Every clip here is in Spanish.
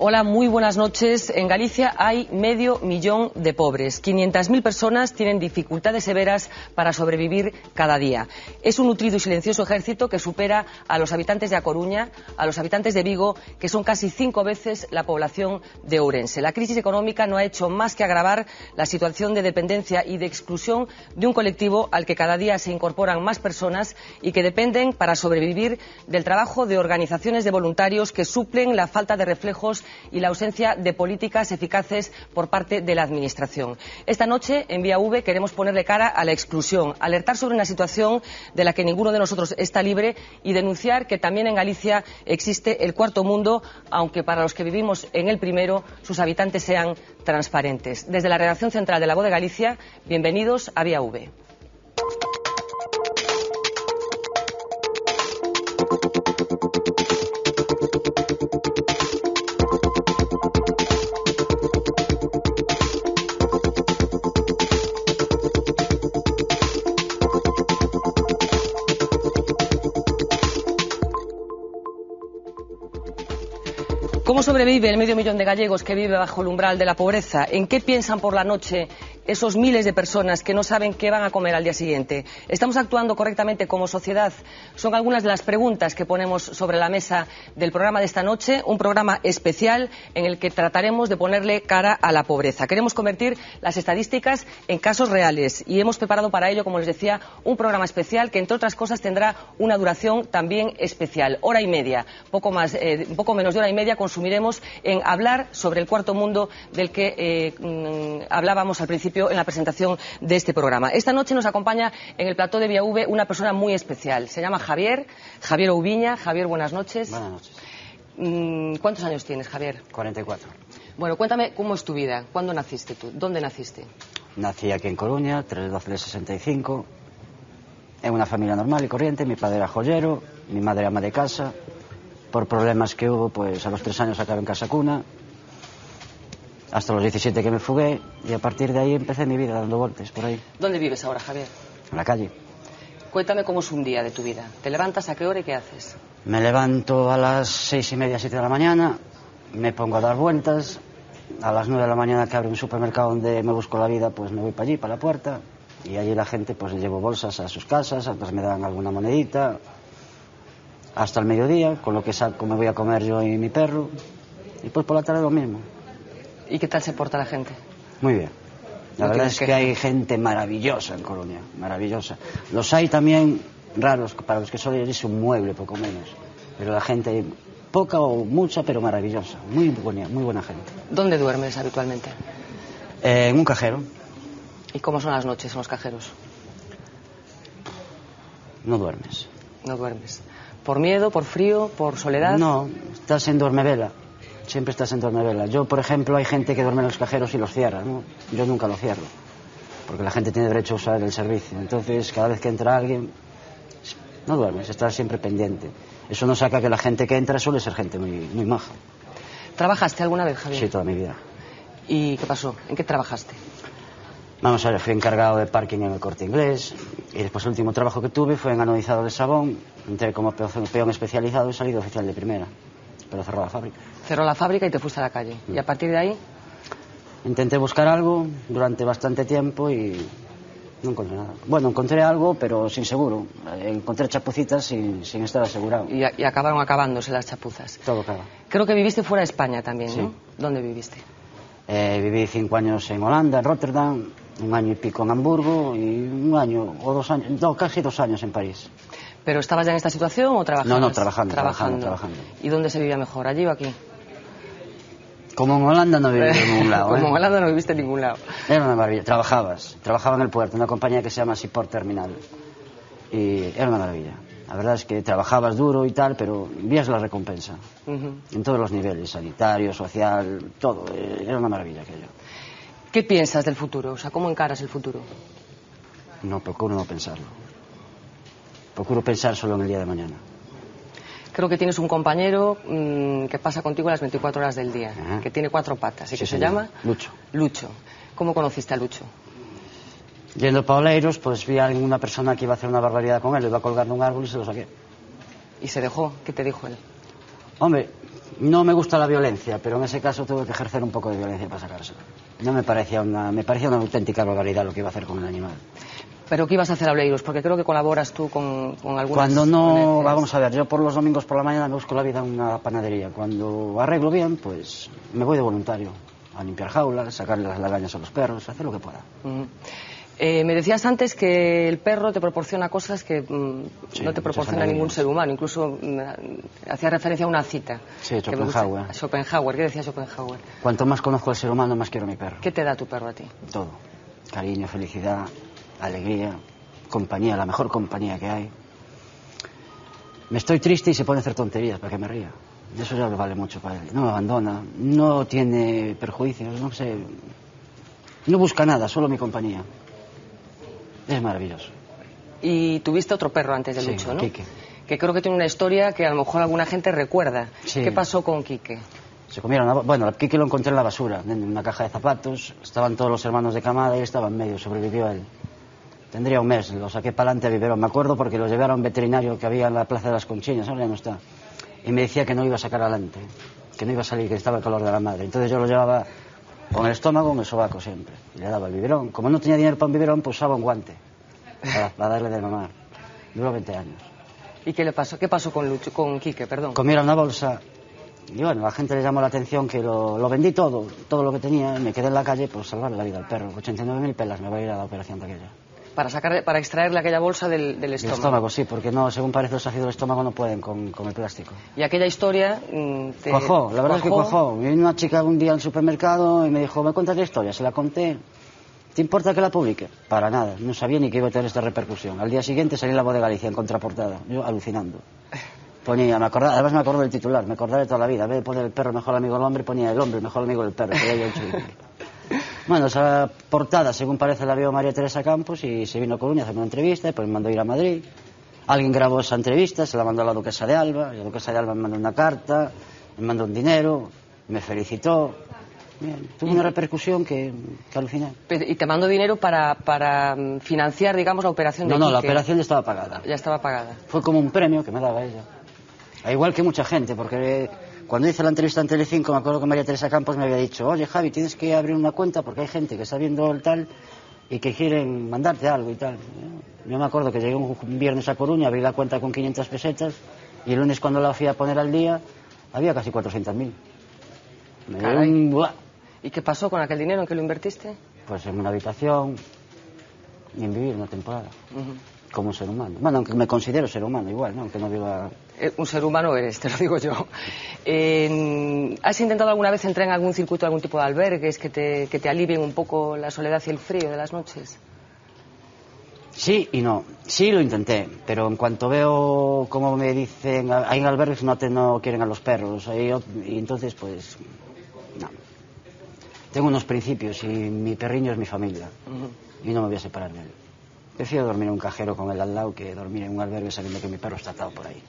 Hola, muy buenas noches. En Galicia hay 500.000 de pobres. 500.000 personas tienen dificultades severas para sobrevivir cada día. Es un nutrido y silencioso ejército que supera a los habitantes de A Coruña, a los habitantes de Vigo, que son casi 5 veces la población de Ourense. La crisis económica no ha hecho más que agravar la situación de dependencia y de exclusión de un colectivo al que cada día se incorporan más personas y que dependen para sobrevivir del trabajo de organizaciones de voluntarios que suplen la falta de reflejos y la ausencia de políticas eficaces por parte de la Administración. Esta noche, en Vía V, queremos ponerle cara a la exclusión, alertar sobre una situación de la que ninguno de nosotros está libre y denunciar que también en Galicia existe el cuarto mundo, aunque para los que vivimos en el primero, sus habitantes sean transparentes. Desde la redacción central de La Voz de Galicia, bienvenidos a Vía V. ¿Cómo sobrevive el 500.000 de gallegos que vive bajo el umbral de la pobreza? ¿En qué piensan por la noche esos miles de personas que no saben qué van a comer al día siguiente? ¿Estamos actuando correctamente como sociedad? Son algunas de las preguntas que ponemos sobre la mesa del programa de esta noche, un programa especial en el que trataremos de ponerle cara a la pobreza. Queremos convertir las estadísticas en casos reales y hemos preparado para ello, como les decía, un programa especial que, entre otras cosas, tendrá una duración también especial. Hora y media, poco menos de hora y media consumiremos en hablar sobre el cuarto mundo del que hablábamos al principio en la presentación de este programa. Esta noche nos acompaña en el plató de Vía V una persona muy especial. Se llama Javier Oubiña. Javier, buenas noches. Buenas noches. ¿Cuántos años tienes, Javier? 44. Bueno, cuéntame cómo es tu vida. ¿Cuándo naciste tú? ¿Dónde naciste? Nací aquí en Coruña, 3/12/65, en una familia normal y corriente. Mi padre era joyero, mi madre ama de casa. Por problemas que hubo, pues a los 3 años acabé en casa cuna, hasta los 17 que me fugué, y a partir de ahí empecé mi vida dando vueltas por ahí. ¿Dónde vives ahora, Javier? En la calle. Cuéntame cómo es un día de tu vida. ¿Te levantas a qué hora y qué haces? Me levanto a las 6:30, 7 de la mañana, me pongo a dar vueltas. A las 9 de la mañana, que abre un supermercado donde me busco la vida, pues me voy para allí, para la puerta, y allí la gente pues le llevo bolsas a sus casas, otras me dan alguna monedita, hasta el mediodía, con lo que saco me voy a comer yo y mi perro, y pues por la tarde lo mismo. ¿Y qué tal se porta la gente? Muy bien. La verdad es que hay gente maravillosa en Coruña, maravillosa. Los hay también raros, para los que solo es un mueble, poco menos. Pero la gente, poca o mucha, pero maravillosa. Muy buena gente. ¿Dónde duermes habitualmente? En un cajero. ¿Y cómo son las noches en los cajeros? No duermes. No duermes. ¿Por miedo, por frío, por soledad? No, estás en dormevela. Siempre estás en dormevela. Yo, por ejemplo, hay gente que duerme en los cajeros y los cierra, ¿no? Yo nunca lo cierro, porque la gente tiene derecho a usar el servicio. Entonces, cada vez que entra alguien, no duermes, estás siempre pendiente. Eso no saca que la gente que entra suele ser gente muy maja. ¿Trabajaste alguna vez, Javier? Sí, toda mi vida. ¿Y qué pasó? ¿En qué trabajaste? Vamos a ver, fui encargado de parking en el Corte Inglés, y después el último trabajo que tuve fue en anodizado de Sabón. Entré como peón especializado y salí de oficial de primera, pero cerró la fábrica. Cerró la fábrica y te fuiste a la calle. ¿Y a partir de ahí? Intenté buscar algo durante bastante tiempo y no encontré nada. Bueno, encontré algo, pero sin seguro. Encontré chapucitas sin estar asegurado. Y acabaron acabándose las chapuzas. Todo acaba. Creo que viviste fuera de España también, ¿no? Sí. ¿Dónde viviste? Viví 5 años en Holanda, en Rotterdam, 1 año y pico en Hamburgo y 1 año o 2 años, no, casi 2 años en París. ¿Pero estabas ya en esta situación o trabajabas? No, trabajando. ¿Y dónde se vivía mejor, allí o aquí? Como en Holanda no viví en ningún lado. Como en Holanda no viviste en ningún lado. Era una maravilla. Trabajaba en el puerto, una compañía que se llama Seaport Terminal. Y era una maravilla. La verdad es que trabajabas duro y tal, pero vías la recompensa. En todos los niveles, sanitario, social, todo. Era una maravilla aquello. ¿Qué piensas del futuro? O sea, ¿cómo encaras el futuro? No, procuro no pensarlo. Procuro pensar solo en el día de mañana. Creo que tienes un compañero que pasa contigo las 24 horas del día, que tiene 4 patas y que se llama... Lucho. ¿Cómo conociste a Lucho? Yendo para Oleiros, pues vi a una persona que iba a hacer una barbaridad con él, lo iba a colgar de un árbol y se lo saqué. ¿Y se dejó? ¿Qué te dijo él? Hombre, no me gusta la violencia, pero en ese caso tuve que ejercer un poco de violencia para sacárselo. No me parecía me parecía una auténtica barbaridad lo que iba a hacer con el animal. ¿Pero qué ibas a hacer a Oleiros? Porque creo que colaboras tú con algunas... Cuando no, ONGs. vamos a ver, yo por los domingos por la mañana me busco la vida en una panadería. Cuando arreglo bien, pues me voy de voluntario a limpiar jaulas, sacarle las lagañas a los perros, hacer lo que pueda. Me decías antes que el perro te proporciona cosas que Sí, no te proporciona ningún ser humano. Incluso hacía referencia a una cita. Sí, Schopenhauer. Schopenhauer. ¿Qué decía Schopenhauer? Cuanto más conozco al ser humano, más quiero a mi perro. ¿Qué te da tu perro a ti? Todo. Cariño, felicidad, alegría, compañía, la mejor compañía que hay. Me estoy triste y se pone a hacer tonterías para que me ría. Eso ya le vale mucho para él. No me abandona, no tiene perjuicios, no sé. No busca nada, solo mi compañía. Es maravilloso. Y tuviste otro perro antes de Sí, Lucho, ¿no? Quique. Que creo que tiene una historia que a lo mejor alguna gente recuerda. Sí. ¿Qué pasó con Quique? Se comieron, bueno, a Quique lo encontré en la basura, en una caja de zapatos. Estaban todos los hermanos de camada y él estaba en medio, sobrevivió él. Tendría un mes, lo saqué para adelante a Biberón. Me acuerdo porque lo llevé a un veterinario que había en la Plaza de las Conchinas, ahora ya no está. Y me decía que no iba a sacar adelante, que no iba a salir, que estaba el calor de la madre. Entonces yo lo llevaba con el estómago, con el sobaco siempre. Y le daba el biberón. Como no tenía dinero para un biberón, pues usaba un guante para darle de mamar. Duró 20 años. ¿Y qué le pasó? ¿Qué pasó con Quique, perdón? Comiera una bolsa y bueno, la gente le llamó la atención que lo vendí todo lo que tenía, y me quedé en la calle por salvarle la vida al perro. 89.000 pelas me va a ir a la operación de aquella. Para extraerle aquella bolsa del El estómago. estómago, sí, porque no, según parece los ácidos del estómago no pueden con el plástico. Y aquella historia... Cuajó, la verdad es que cuajó. Vino una chica un día al supermercado y me dijo, ¿me cuentas la historia? Se la conté. ¿Te importa que la publique? Para nada, no sabía ni que iba a tener esta repercusión. Al día siguiente salí en La Voz de Galicia en contraportada, yo alucinando. Ponía, además me acuerdo del titular, me acordaré toda la vida. En vez de poner el perro mejor amigo del hombre, ponía el hombre mejor amigo del perro. Bueno, esa portada, según parece, la vio María Teresa Campos y se vino a Coruña a hacer una entrevista, después me mandó ir a Madrid. Alguien grabó esa entrevista, se la mandó a la duquesa de Alba, y la duquesa de Alba me mandó una carta, me mandó un dinero, me felicitó. Bien, tuvo una repercusión que aluciné. ¿Y te mandó dinero para financiar, digamos, la operación de Quique? No, la operación ya estaba pagada. Ya estaba pagada. Fue como un premio que me daba ella. A igual que mucha gente, porque cuando hice la entrevista en Telecinco me acuerdo que María Teresa Campos me había dicho, oye Javi, tienes que abrir una cuenta porque hay gente que está viendo el tal y que quieren mandarte algo y tal. Yo me acuerdo que llegué un viernes a Coruña, abrí la cuenta con 500 pesetas y el lunes cuando la fui a poner al día había casi 400.000. Me dio un... ¡buah! ¿Y qué pasó con aquel dinero? ¿En qué lo invertiste? Pues en una habitación y en vivir una temporada. Como un ser humano. Bueno, aunque me considero ser humano igual, ¿no? Aunque no viva... Un ser humano eres, te lo digo yo. ¿Has intentado alguna vez entrar en algún circuito, algún tipo de albergues que te alivien un poco la soledad y el frío de las noches? Sí y no. Sí lo intenté, pero en cuanto veo cómo me dicen, hay en albergues no quieren a los perros, y entonces pues no. Tengo unos principios y mi perriño es mi familia y no me voy a separar de él. Prefiero dormir en un cajero con él al lado que dormir en un albergue sabiendo que mi perro está atado por ahí.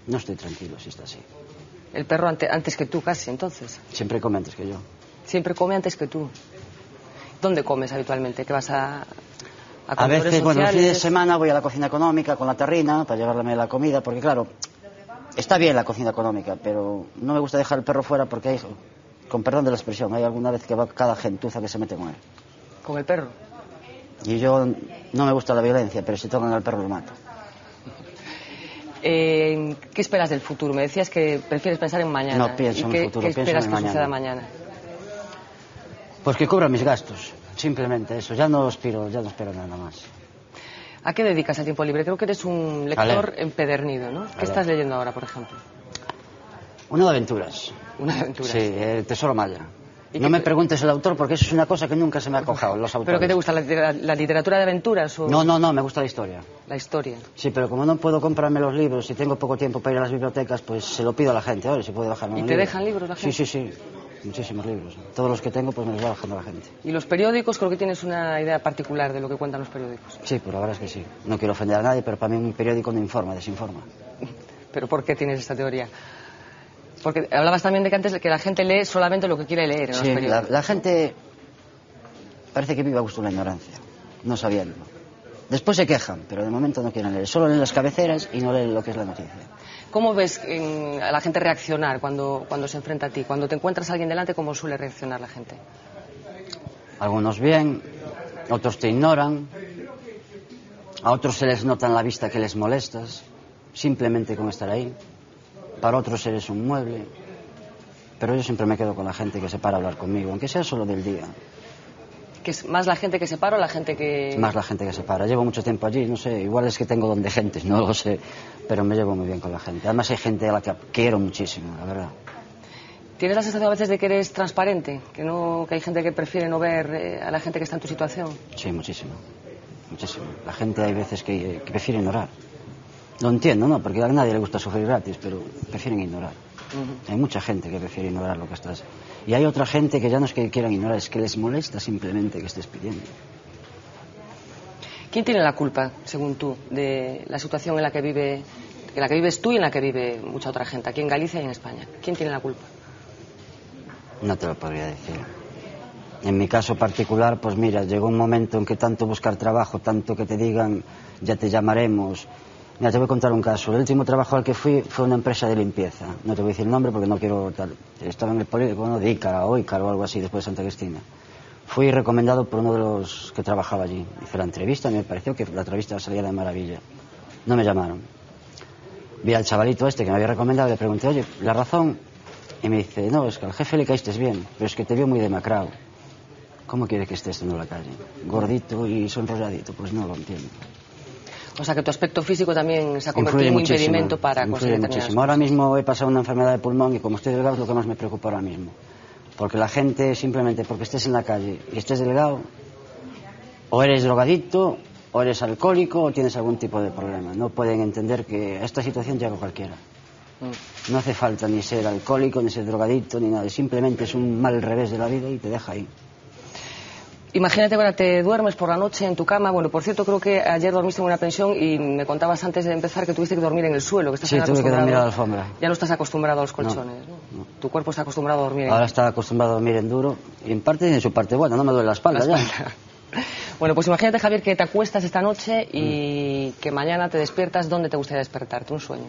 No estoy tranquilo si está así. El perro antes que tú casi, entonces. Siempre come antes que yo. Siempre come antes que tú. ¿Dónde comes habitualmente? ¿Qué vas a veces, sociales? bueno, el fin de semana voy a la cocina económica con la terrina para llevarle la comida, porque claro, está bien la cocina económica, pero no me gusta dejar el perro fuera porque hay, con perdón de la expresión, hay alguna vez que va cada gentuza que se mete con él. ¿Con el perro? Y yo no me gusta la violencia, pero si tocan al perro lo mato. ¿Qué esperas del futuro? Me decías que prefieres pensar en mañana. No pienso en el futuro, ¿Qué pienso esperas en que mañana. suceda mañana? Pues que cubra mis gastos, simplemente eso. Ya no espero nada más. ¿A qué dedicas el tiempo libre? Creo que eres un lector empedernido, ¿no? ¿Qué estás leyendo ahora, por ejemplo? Una de aventuras. Una de aventuras. Sí, el Tesoro Maya. No me preguntes el autor porque eso es una cosa que nunca se me ha cojado, los autores. ¿Pero qué te gusta, la literatura de aventuras? O... No, me gusta la historia. La historia. Sí, pero como no puedo comprarme los libros y tengo poco tiempo para ir a las bibliotecas, pues se lo pido a la gente, oye, si puede bajarme un libro. ¿Y te dejan libros la gente? Sí, muchísimos libros. Todos los que tengo pues me los va bajando la gente. ¿Y los periódicos? Creo que tienes una idea particular de lo que cuentan los periódicos. Sí, pues la verdad es que sí. No quiero ofender a nadie, pero para mí un periódico no informa, desinforma. ¿Pero por qué tienes esta teoría? Porque hablabas también de que antes que la gente lee solamente lo que quiere leer en los periódicos. La gente parece que vive a gusto en la ignorancia, no sabiendo. Después se quejan, pero de momento no quieren leer. Solo leen las cabeceras y no leen lo que es la noticia. ¿Cómo ves a la gente reaccionar cuando se enfrenta a ti? Cuando te encuentras a alguien delante, ¿cómo suele reaccionar la gente? Algunos bien, otros te ignoran, a otros se les nota en la vista que les molestas, simplemente con estar ahí. Para otros eres un mueble, pero yo siempre me quedo con la gente que se para a hablar conmigo, aunque sea solo del día. ¿Que es más la gente que se para o la gente que...? Más la gente que se para. Llevo mucho tiempo allí, no sé, igual es que tengo don de gentes, no lo sé, pero me llevo muy bien con la gente. Además hay gente a la que quiero muchísimo, la verdad. ¿Tienes la sensación a veces de que eres transparente? ¿Que hay gente que prefiere no ver a la gente que está en tu situación? Sí, muchísimo. Muchísimo. La gente hay veces que prefiere ignorar. Lo entiendo, ¿no? Porque a nadie le gusta sufrir gratis, pero prefieren ignorar. Hay mucha gente que prefiere ignorar lo que estás. Y hay otra gente que ya no es que quieran ignorar, es que les molesta simplemente que estés pidiendo. ¿Quién tiene la culpa, según tú, de la situación en la que vives tú y en la que vive mucha otra gente, aquí en Galicia y en España? ¿Quién tiene la culpa? No te lo podría decir. En mi caso particular, pues mira, llegó un momento en que tanto buscar trabajo, tanto que te digan, ya te llamaremos. Mira, te voy a contar un caso. El último trabajo al que fui fue una empresa de limpieza. No te voy a decir el nombre porque no quiero tal. Estaba en el polígono de Ícara o Ícaro o algo así, después de Santa Cristina. Fui recomendado por uno de los que trabajaba allí. Hice la entrevista y me pareció que la entrevista salía de maravilla. No me llamaron. Vi al chavalito este que me había recomendado y le pregunté, oye, ¿la razón? Y me dice, no, es que al jefe le caíste bien, pero es que te vio muy demacrado. ¿Cómo quiere que estés en la calle? Gordito y sonrolladito, pues no lo entiendo. O sea que tu aspecto físico también se ha convertido en un impedimento para conseguir muchísimo. Ahora mismo he pasado una enfermedad de pulmón y como estoy delgado es lo que más me preocupa ahora mismo. Porque la gente simplemente porque estés en la calle y estés delgado, o eres drogadicto, o eres alcohólico, o tienes algún tipo de problema. No pueden entender que a esta situación llega cualquiera. No hace falta ni ser alcohólico, ni ser drogadicto, ni nada. Simplemente es un mal revés de la vida y te deja ahí. Imagínate ahora te duermes por la noche en tu cama. Bueno, por cierto, creo que ayer dormiste en una pensión y me contabas antes de empezar que tuviste que dormir en el suelo. Que estás sí, tuve que dormir a la alfombra. Ya no estás acostumbrado a los colchones, ¿no? Tu cuerpo está acostumbrado a dormir Ahora está acostumbrado a dormir en duro y en parte tiene su parte buena, no me duele la espalda ya. Bueno, pues imagínate, Javier, que te acuestas esta noche y que mañana te despiertas. ¿Dónde te gustaría despertarte? Un sueño.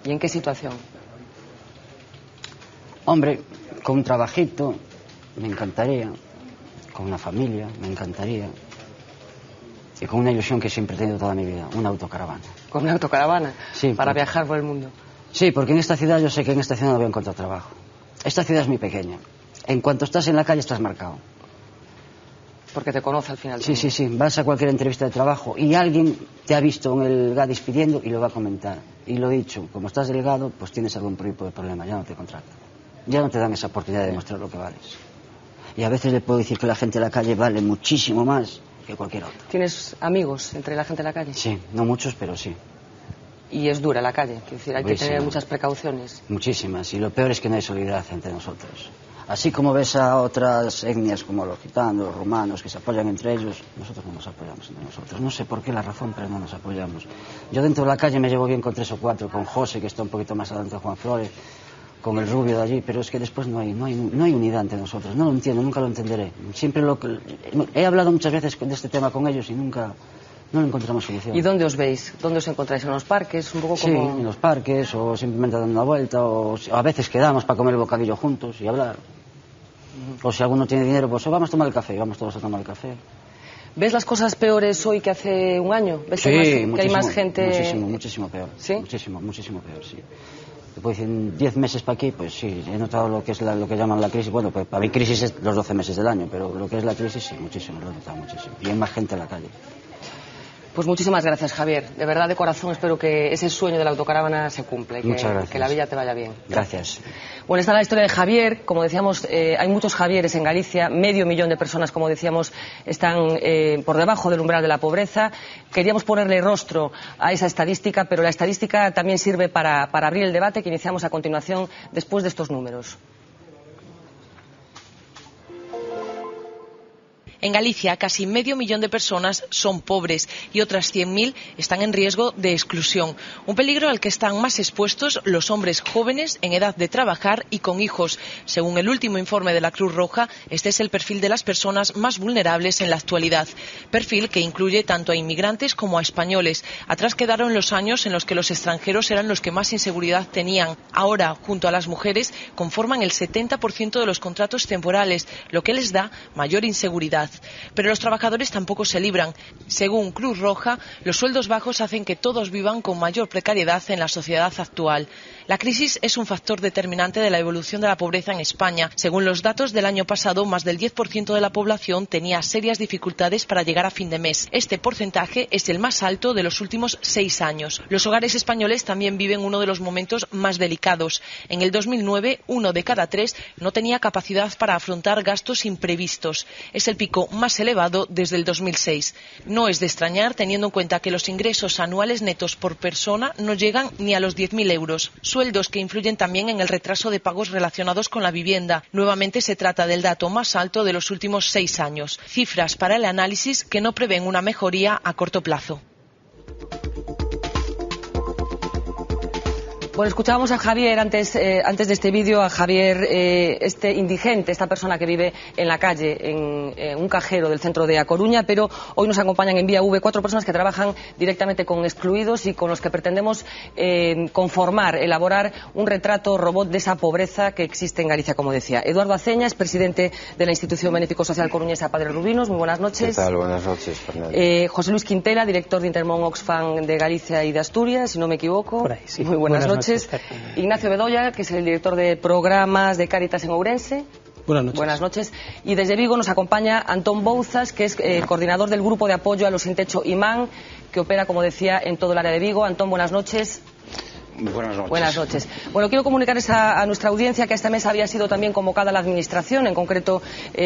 ¿Y en qué situación? Hombre, con un trabajito, me encantaría. Con una familia, me encantaría. Y con una ilusión que siempre he tenido toda mi vida, una autocaravana. ¿Con una autocaravana? Sí. Para viajar por el mundo. Sí, porque en esta ciudad yo sé que en esta ciudad no voy a encontrar trabajo. Esta ciudad es muy pequeña. En cuanto estás en la calle estás marcado. Porque te conoce al final. Sí, sí, sí. Vas a cualquier entrevista de trabajo y alguien te ha visto en el Gadis pidiendo y lo va a comentar. Y lo dicho, como estás delgado, pues tienes algún tipo de problema, ya no te contratan. Ya no te dan esa oportunidad de demostrar lo que vales. Y a veces le puedo decir que la gente de la calle vale muchísimo más que cualquier otro. ¿Tienes amigos entre la gente de la calle? Sí, no muchos, pero sí. Y es dura la calle, quiero decir, hay que tener muchas precauciones. Muchísimas, y lo peor es que no hay solidaridad entre nosotros. Así como ves a otras etnias como los gitanos, los rumanos, que se apoyan entre ellos, nosotros no nos apoyamos entre nosotros. No sé por qué la razón, pero no nos apoyamos. Yo dentro de la calle me llevo bien con 3 o 4, con José, que está un poquito más adelante, Juan Flores, con el rubio de allí, pero es que después no hay unidad entre nosotros. No lo entiendo, nunca lo entenderé. Siempre he hablado muchas veces de este tema con ellos y nunca no le encontramos solución. ¿Y dónde os veis? ¿Dónde os encontráis? ¿En los parques? Un poco como... Sí, en los parques, o simplemente dando una vuelta, o a veces quedamos para comer el bocadillo juntos y hablar. O si alguno tiene dinero, pues vamos a tomar el café, y vamos todos a tomar el café. ¿Ves las cosas peores hoy que hace un año? ¿Ves sí, que hay más gente...? Muchísimo peor. ¿Sí? Muchísimo peor, sí. Te puedo decir, en 10 meses para aquí, pues sí, he notado lo que es lo que llaman la crisis. Bueno, pues para mí crisis es los 12 meses del año, pero lo que es la crisis, sí, muchísimo, lo he notado muchísimo. Y hay más gente en la calle. Pues muchísimas gracias, Javier. De verdad, de corazón, espero que ese sueño de la autocaravana se cumpla y que la vida te vaya bien. Gracias. Bueno, esta es la historia de Javier. Como decíamos, hay muchos Javieres en Galicia. 500.000 de personas, como decíamos, están por debajo del umbral de la pobreza. Queríamos ponerle rostro a esa estadística, pero la estadística también sirve para abrir el debate que iniciamos a continuación después de estos números. En Galicia, casi medio millón de personas son pobres y otras 100.000 están en riesgo de exclusión. Un peligro al que están más expuestos los hombres jóvenes en edad de trabajar y con hijos. Según el último informe de la Cruz Roja, este es el perfil de las personas más vulnerables en la actualidad. Perfil que incluye tanto a inmigrantes como a españoles. Atrás quedaron los años en los que los extranjeros eran los que más inseguridad tenían. Ahora, junto a las mujeres, conforman el 70% de los contratos temporales, lo que les da mayor inseguridad. Pero los trabajadores tampoco se libran. Según Cruz Roja, los sueldos bajos hacen que todos vivan con mayor precariedad en la sociedad actual. La crisis es un factor determinante de la evolución de la pobreza en España. Según los datos del año pasado, más del 10% de la población tenía serias dificultades para llegar a fin de mes. Este porcentaje es el más alto de los últimos 6 años. Los hogares españoles también viven uno de los momentos más delicados. En el 2009, 1 de cada 3 no tenía capacidad para afrontar gastos imprevistos. Es el pico más elevado desde el 2006. No es de extrañar teniendo en cuenta que los ingresos anuales netos por persona no llegan ni a los 10.000 euros. Sueldos que influyen también en el retraso de pagos relacionados con la vivienda. Nuevamente se trata del dato más alto de los últimos 6 años. Cifras para el análisis que no prevén una mejoría a corto plazo. Bueno, escuchábamos a Javier antes de este vídeo, a Javier, este indigente, esta persona que vive en la calle, en un cajero del centro de A Coruña, pero hoy nos acompañan en Vía V 4 personas que trabajan directamente con excluidos y con los que pretendemos elaborar un retrato robot de esa pobreza que existe en Galicia, como decía. Eduardo Aceña es presidente de la institución benéfico social coruñesa Padre Rubinos. Muy buenas noches. ¿Qué tal? Buenas noches, Fernando. José Luis Quintela, director de Intermón Oxfam de Galicia y de Asturias, si no me equivoco. Por ahí, sí. Muy buenas noches. Ignacio Bedoya, que es el director de programas de Cáritas en Ourense. Buenas noches. Buenas noches. Y desde Vigo nos acompaña Antón Bouzas, que es coordinador del grupo de apoyo a los sin techo IMAN, que opera, como decía, en todo el área de Vigo. Antón, buenas noches. Buenas noches. Buenas noches. Bueno, quiero comunicarles a nuestra audiencia que esta mesa había sido también convocada la Administración. En concreto,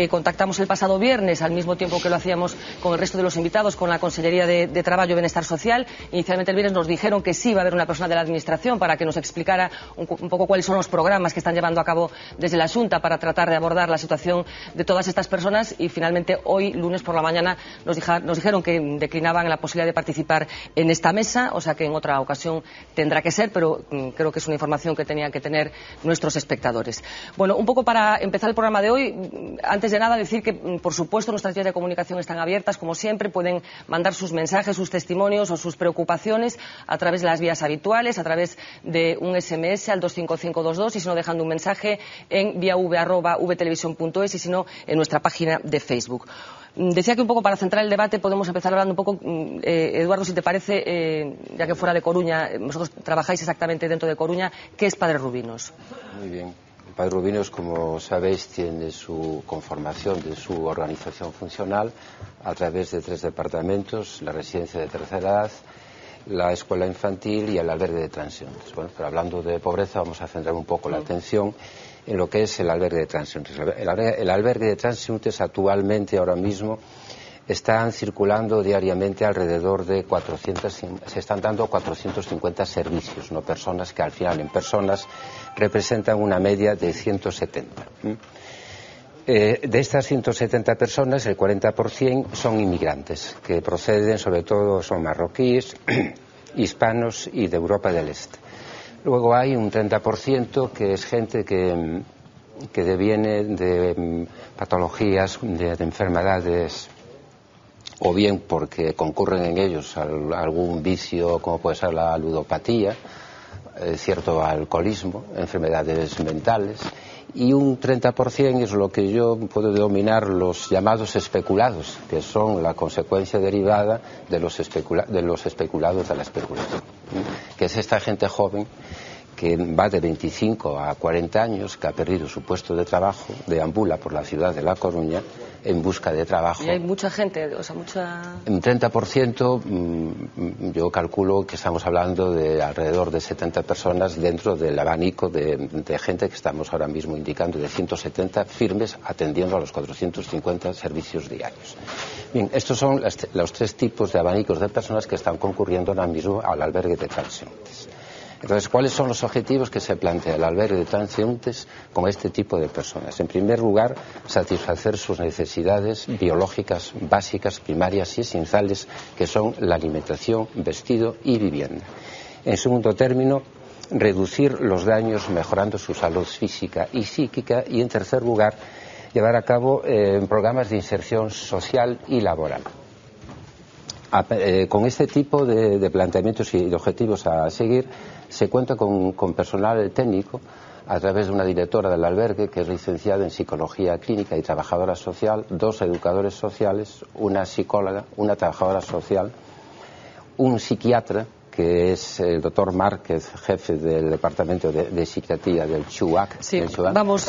contactamos el pasado viernes, al mismo tiempo que lo hacíamos con el resto de los invitados, con la Consellería de Trabajo y Bienestar Social. Inicialmente el viernes nos dijeron que sí iba a haber una persona de la Administración para que nos explicara un poco cuáles son los programas que están llevando a cabo desde la Xunta para tratar de abordar la situación de todas estas personas. Y finalmente, hoy, lunes por la mañana, nos dijeron que declinaban la posibilidad de participar en esta mesa, o sea que en otra ocasión tendrá que ser, pero creo que es una información que tenían que tener nuestros espectadores. Bueno, un poco para empezar el programa de hoy, antes de nada decir que, por supuesto, nuestras vías de comunicación están abiertas, como siempre. Pueden mandar sus mensajes, sus testimonios o sus preocupaciones a través de las vías habituales, a través de un SMS al 25522 y si no, dejando un mensaje en viav@vtelevisión.es y si no, en nuestra página de Facebook. Decía que un poco para centrar el debate podemos empezar hablando un poco, Eduardo, si te parece, ya que fuera de Coruña, vosotros trabajáis exactamente dentro de Coruña, ¿qué es Padre Rubinos? Muy bien. Padre Rubinos, como sabéis, tiene su conformación de su organización funcional a través de 3 departamentos: la residencia de tercera edad, la escuela infantil y el albergue de transeúntes. Bueno, pero hablando de pobreza vamos a centrar un poco la atención en lo que es el albergue de transeúntes. El albergue de transeúntes actualmente, ahora mismo, están circulando diariamente alrededor de 400, se están dando 450 servicios, no personas, que al final en personas representan una media de 170. De estas 170 personas, el 40% son inmigrantes, que proceden, sobre todo, son marroquíes, hispanos y de Europa del Este. Luego hay un 30% que es gente que deviene de patologías, de enfermedades, o bien porque concurren en ellos algún vicio, como puede ser la ludopatía, cierto alcoholismo, enfermedades mentales, y un 30% es lo que yo puedo denominar los llamados especulados, que son la consecuencia derivada de los especulados de la especulación, que es esta gente joven que va de 25 a 40 años, que ha perdido su puesto de trabajo, deambula por la ciudad de La Coruña en busca de trabajo. Y hay mucha gente, o sea, mucha... Un 30%, yo calculo que estamos hablando de alrededor de 70 personas dentro del abanico de gente que estamos ahora mismo indicando, de 170 firmes atendiendo a los 450 servicios diarios. Bien, estos son los 3 tipos de abanicos de personas que están concurriendo ahora mismo al albergue de transeúntes. Entonces, ¿cuáles son los objetivos que se plantea el albergue de transeúntes con este tipo de personas? En primer lugar, satisfacer sus necesidades biológicas básicas, primarias y esenciales, que son la alimentación, vestido y vivienda. En segundo término, reducir los daños mejorando su salud física y psíquica. Y en tercer lugar, llevar a cabo programas de inserción social y laboral. Con este tipo de planteamientos y de objetivos a seguir, se cuenta con personal técnico a través de una directora del albergue que es licenciada en psicología clínica y trabajadora social, 2 educadores sociales, una psicóloga, una trabajadora social, un psiquiatra, que es el doctor Márquez, jefe del departamento de psiquiatría del CHUAC. Sí, vamos,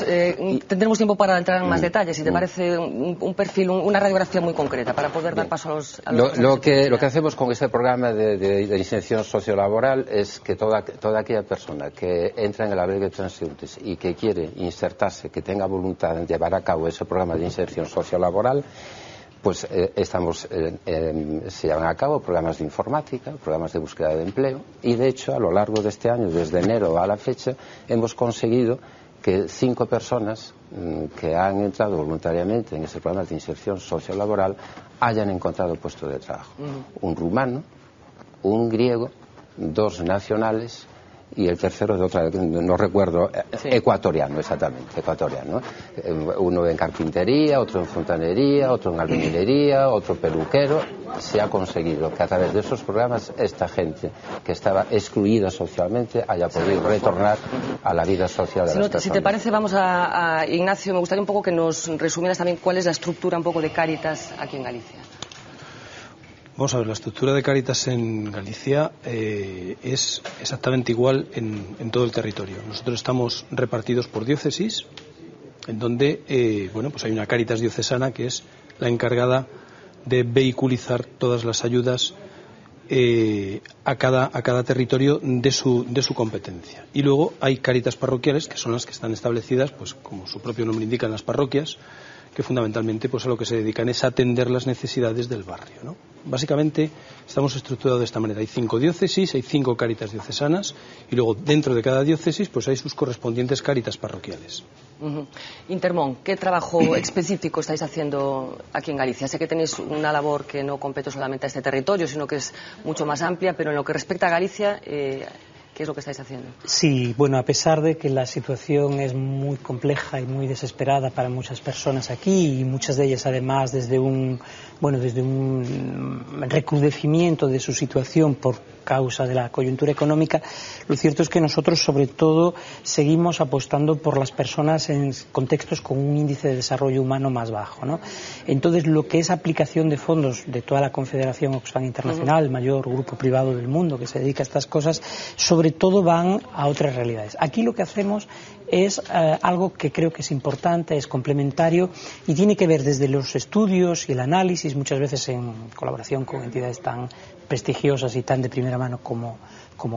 tendremos tiempo para entrar en más detalles, si te parece un perfil, una radiografía muy concreta para poder dar paso a los lo que hacemos con este programa de inserción sociolaboral es que toda aquella persona que entra en el albergue de transeúntes y que quiere insertarse, que tenga voluntad de llevar a cabo ese programa de inserción sociolaboral, pues se llevan a cabo programas de informática, programas de búsqueda de empleo, y de hecho a lo largo de este año, desde enero a la fecha, hemos conseguido que 5 personas que han entrado voluntariamente en ese programa de inserción sociolaboral hayan encontrado puesto de trabajo. Un rumano, un griego, 2 nacionales y el tercero de otra, no recuerdo, sí, ecuatoriano, exactamente, ecuatoriano. Uno en carpintería, otro en fontanería, otro en albañilería, otro peluquero. Se ha conseguido que a través de esos programas esta gente que estaba excluida socialmente haya podido retornar a la vida social de las personas. Si te parece, vamos a Ignacio, me gustaría un poco que nos resumieras también cuál es la estructura un poco de Cáritas aquí en Galicia. Vamos a ver, la estructura de Cáritas en Galicia es exactamente igual en todo el territorio. Nosotros estamos repartidos por diócesis, en donde pues hay una Cáritas diocesana que es la encargada de vehiculizar todas las ayudas a cada territorio de su competencia. Y luego hay Cáritas parroquiales, que son las que están establecidas, pues como su propio nombre indica, en las parroquias, que fundamentalmente pues a lo que se dedican es a atender las necesidades del barrio, ¿no? Básicamente estamos estructurados de esta manera. Hay 5 diócesis, hay 5 Cáritas diocesanas y luego dentro de cada diócesis pues hay sus correspondientes Cáritas parroquiales. Intermón, ¿qué trabajo específico estáis haciendo aquí en Galicia? Sé que tenéis una labor que no compete solamente a este territorio, sino que es mucho más amplia, pero en lo que respecta a Galicia, ¿qué es lo que estáis haciendo? Sí, bueno, a pesar de que la situación es muy compleja y muy desesperada para muchas personas aquí, y muchas de ellas además desde un recrudecimiento de su situación por causa de la coyuntura económica, lo cierto es que nosotros sobre todo seguimos apostando por las personas en contextos con un índice de desarrollo humano más bajo, ¿no? Entonces, lo que es aplicación de fondos de toda la Confederación Oxfam Internacional, el mayor grupo privado del mundo que se dedica a estas cosas, sobre todo van a otras realidades. Aquí lo que hacemos es algo que creo que es importante, es complementario y tiene que ver desde los estudios y el análisis, muchas veces en colaboración con entidades tan prestigiosas y tan de primera mano como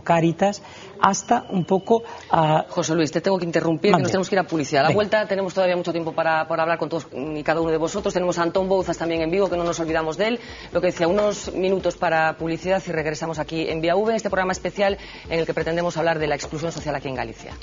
Cáritas, hasta un poco José Luis, te tengo que interrumpir, que nos tenemos que ir a publicidad. A la vuelta tenemos todavía mucho tiempo para hablar con todos y cada uno de vosotros. Tenemos a Antón Bouzas también en vivo, que no nos olvidamos de él. Lo que decía, unos minutos para publicidad y regresamos aquí en Vía V, en este programa especial en el que pretendemos hablar de la exclusión social aquí en Galicia.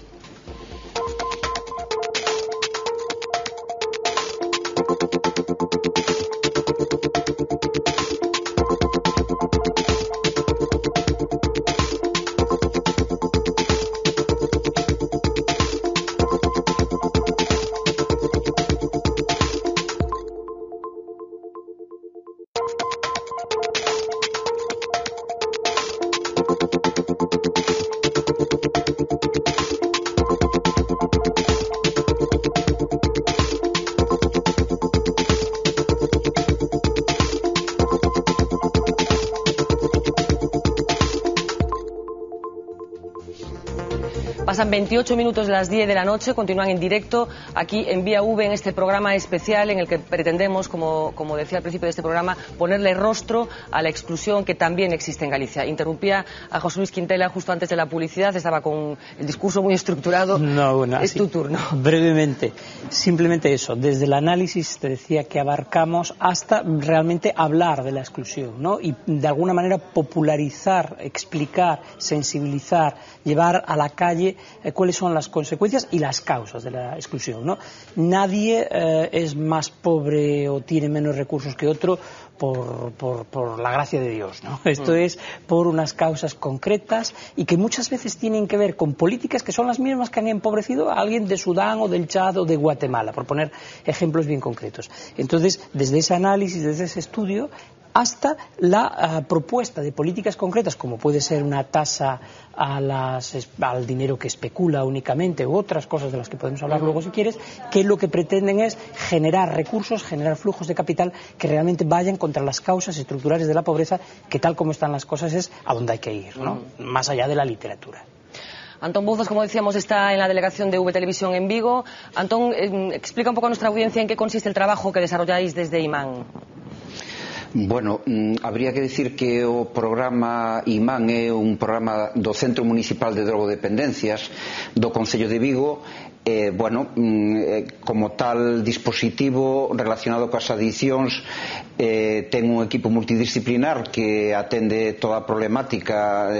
Pasan 28 minutos de las 10 de la noche, continúan en directo aquí en Vía V en este programa especial en el que pretendemos, como decía al principio de este programa, ponerle rostro a la exclusión que también existe en Galicia. Interrumpía a José Luis Quintela justo antes de la publicidad, estaba con el discurso muy estructurado. No, bueno, es tu turno. Brevemente, simplemente eso, desde el análisis te decía que abarcamos hasta realmente hablar de la exclusión, ¿no? Y de alguna manera popularizar, explicar, sensibilizar, llevar a la calle cuáles son las consecuencias y las causas de la exclusión, ¿no? Nadie es más pobre o tiene menos recursos que otro por la gracia de Dios, ¿no? Esto es por unas causas concretas y que muchas veces tienen que ver con políticas que son las mismas que han empobrecido a alguien de Sudán o del Chad o de Guatemala, por poner ejemplos bien concretos. Entonces, desde ese análisis, desde ese estudio, hasta la propuesta de políticas concretas, como puede ser una tasa al dinero que especula únicamente u otras cosas de las que podemos hablar luego si quieres, que lo que pretenden es generar recursos, generar flujos de capital que realmente vayan contra las causas estructurales de la pobreza, que tal como están las cosas es a donde hay que ir, ¿no? Más allá de la literatura. Antón Bouzos, como decíamos, está en la delegación de V Televisión en Vigo. Antón, explica un poco a nuestra audiencia en qué consiste el trabajo que desarrolláis desde IMAN. Bueno, habría que decir que o programa IMAN é un programa do Centro Municipal de Drogodependencias do Concello de Vigo. Como tal dispositivo relacionado coas adiccións, ten un equipo multidisciplinar que atende toda a problemática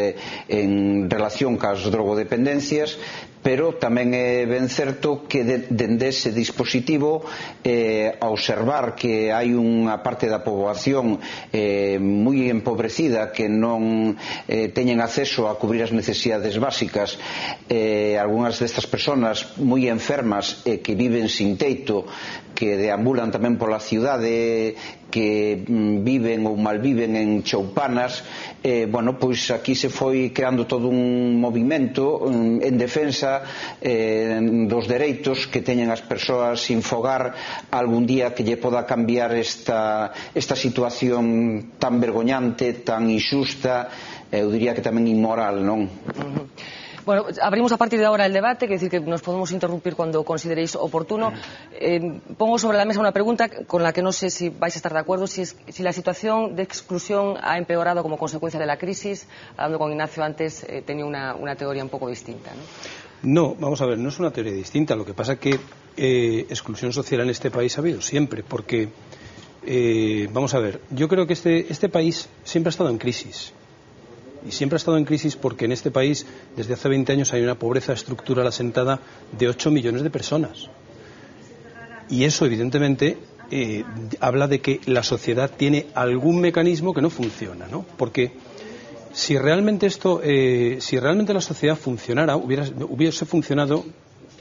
en relación coas drogodependencias, pero tamén é ben certo que dende ese dispositivo, a observar que hai unha parte da poboación moi empobrecida que non teñen acceso a cubrir as necesidades básicas, algunhas destas persoas moi enfermas que viven sin teito, que deambulan tamén pola cidade, que viven ou malviven en choupanas, pois aquí se foi creando todo un movimento en defensa dos dereitos que teñen as persoas sin fogar algún día que lle poda cambiar esta situación tan vergoñante, tan injusta, eu diría que tamén inmoral, non? Bueno, abrimos a partir de ahora el debate, que decir que nos podemos interrumpir cuando consideréis oportuno. Pongo sobre la mesa una pregunta con la que no sé si vais a estar de acuerdo, si la situación de exclusión ha empeorado como consecuencia de la crisis. Hablando con Ignacio antes, tenía una teoría un poco distinta, ¿no? No, vamos a ver, no es una teoría distinta. Lo que pasa es que exclusión social en este país ha habido siempre, porque, vamos a ver, yo creo que este país siempre ha estado en crisis. Y siempre ha estado en crisis porque en este país, desde hace 20 años, hay una pobreza estructural asentada de 8 millones de personas. Y eso, evidentemente, habla de que la sociedad tiene algún mecanismo que no funciona, ¿no? Porque si realmente la sociedad funcionara, hubiese funcionado,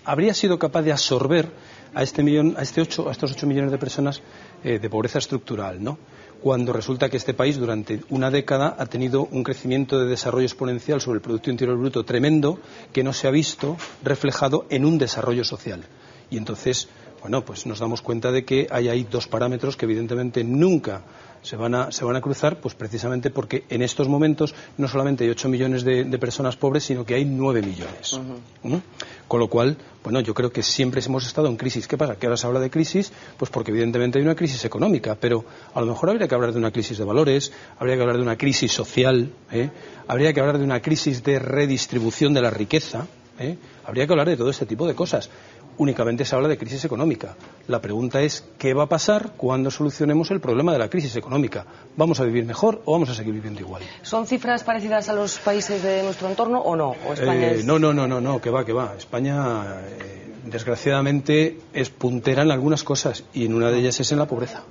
habría sido capaz de absorber a estos 8 millones de personas de pobreza estructural, ¿no? Cuando resulta que este país durante una década ha tenido un crecimiento de desarrollo exponencial sobre el Producto Interior Bruto tremendo que no se ha visto reflejado en un desarrollo social. Y entonces, pues nos damos cuenta de que hay ahí dos parámetros que evidentemente nunca se van a cruzar, pues precisamente porque en estos momentos no solamente hay 8 millones de personas pobres, sino que hay 9 millones. Con lo cual, yo creo que siempre hemos estado en crisis. ¿Qué pasa? Que ahora se habla de crisis, pues porque evidentemente hay una crisis económica, pero a lo mejor habría que hablar de una crisis de valores, habría que hablar de una crisis social, habría que hablar de una crisis de redistribución de la riqueza, habría que hablar de todo este tipo de cosas. Únicamente se habla de crisis económica. La pregunta es, ¿qué va a pasar cuando solucionemos el problema de la crisis económica? ¿Vamos a vivir mejor o vamos a seguir viviendo igual? ¿Son cifras parecidas a los países de nuestro entorno o no? ¿O España No, que va. España, desgraciadamente, es puntera en algunas cosas y en una de ellas es en la pobreza.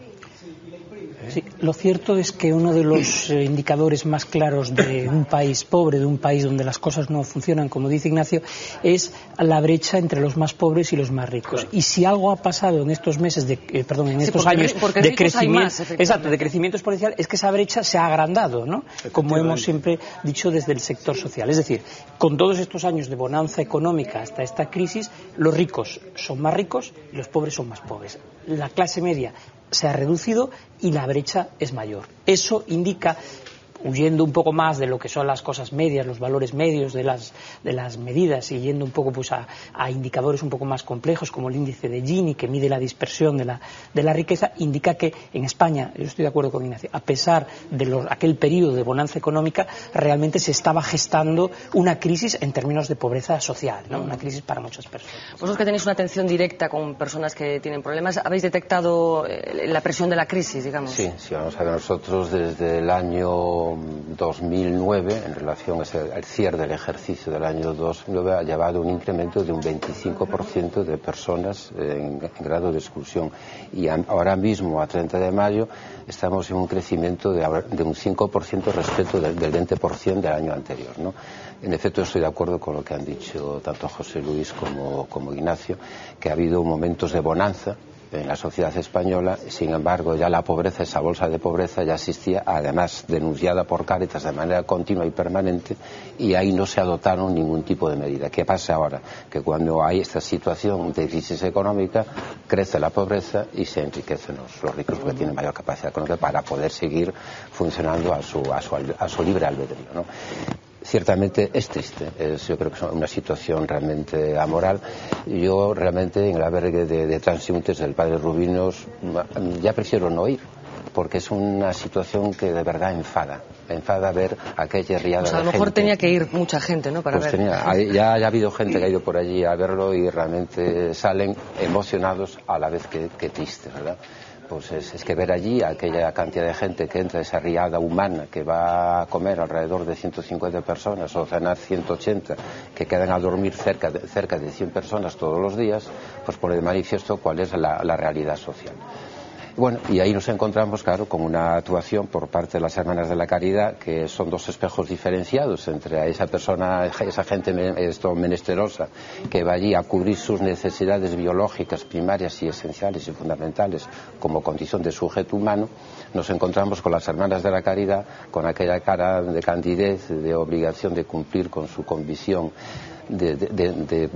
Sí, lo cierto es que uno de los indicadores más claros de un país pobre, de un país donde las cosas no funcionan, como dice Ignacio, es la brecha entre los más pobres y los más ricos. Claro. Y si algo ha pasado en estos meses, estos años de crecimiento exponencial, es que esa brecha se ha agrandado, ¿no? Como hemos siempre dicho desde el sector social. Es decir, con todos estos años de bonanza económica hasta esta crisis, los ricos son más ricos y los pobres son más pobres. La clase media se ha reducido y la brecha es mayor. Eso indica huyendo un poco más de lo que son las cosas medias, los valores medios de las medidas, y yendo un poco pues a indicadores un poco más complejos, como el índice de Gini, que mide la dispersión de la riqueza, indica que en España, yo estoy de acuerdo con Ignacio, a pesar de aquel periodo de bonanza económica, realmente se estaba gestando una crisis en términos de pobreza social, ¿no? Una crisis para muchas personas. Vosotros que tenéis una atención directa con personas que tienen problemas, ¿habéis detectado la presión de la crisis, digamos? Sí, vamos a ver, nosotros desde el año 2009, en relación al cierre del ejercicio del año 2009, ha llevado un incremento de un 25% de personas en grado de exclusión. Y ahora mismo, a 30 de mayo, estamos en un crecimiento de un 5% respecto del 20% del año anterior, ¿no? En efecto, estoy de acuerdo con lo que han dicho tanto José Luis como Ignacio, que ha habido momentos de bonanza en la sociedad española. Sin embargo, ya la pobreza, esa bolsa de pobreza, ya existía, además denunciada por Cáritas de manera continua y permanente, y ahí no se adoptaron ningún tipo de medida. ¿Qué pasa ahora? Que cuando hay esta situación de crisis económica, crece la pobreza y se enriquecen los ricos, porque tienen mayor capacidad económica para poder seguir funcionando a su libre albedrío, ¿no? Ciertamente es triste, yo creo que es una situación realmente amoral. Yo realmente en el albergue de transeúntes del padre Rubinos ya prefiero no ir, porque es una situación que de verdad enfada ver aquella riada de gente. A lo mejor tenía que ir mucha gente, ¿no? Para ver. Ya ha habido gente que ha ido por allí a verlo y realmente salen emocionados a la vez que tristes, ¿verdad? Pues es que ver allí aquella cantidad de gente que entra, esa riada humana que va a comer alrededor de 150 personas o cenar 180, que quedan a dormir cerca de 100 personas todos los días, pues pone de manifiesto cuál es la realidad social. Bueno, y ahí nos encontramos, claro, con una actuación por parte de las Hermanas de la Caridad, que son dos espejos diferenciados entre esa persona, esa gente menesterosa que va allí a cubrir sus necesidades biológicas primarias y esenciales y fundamentales como condición de sujeto humano. Nos encontramos con las Hermanas de la Caridad con aquella cara de candidez, de obligación de cumplir con su convicción de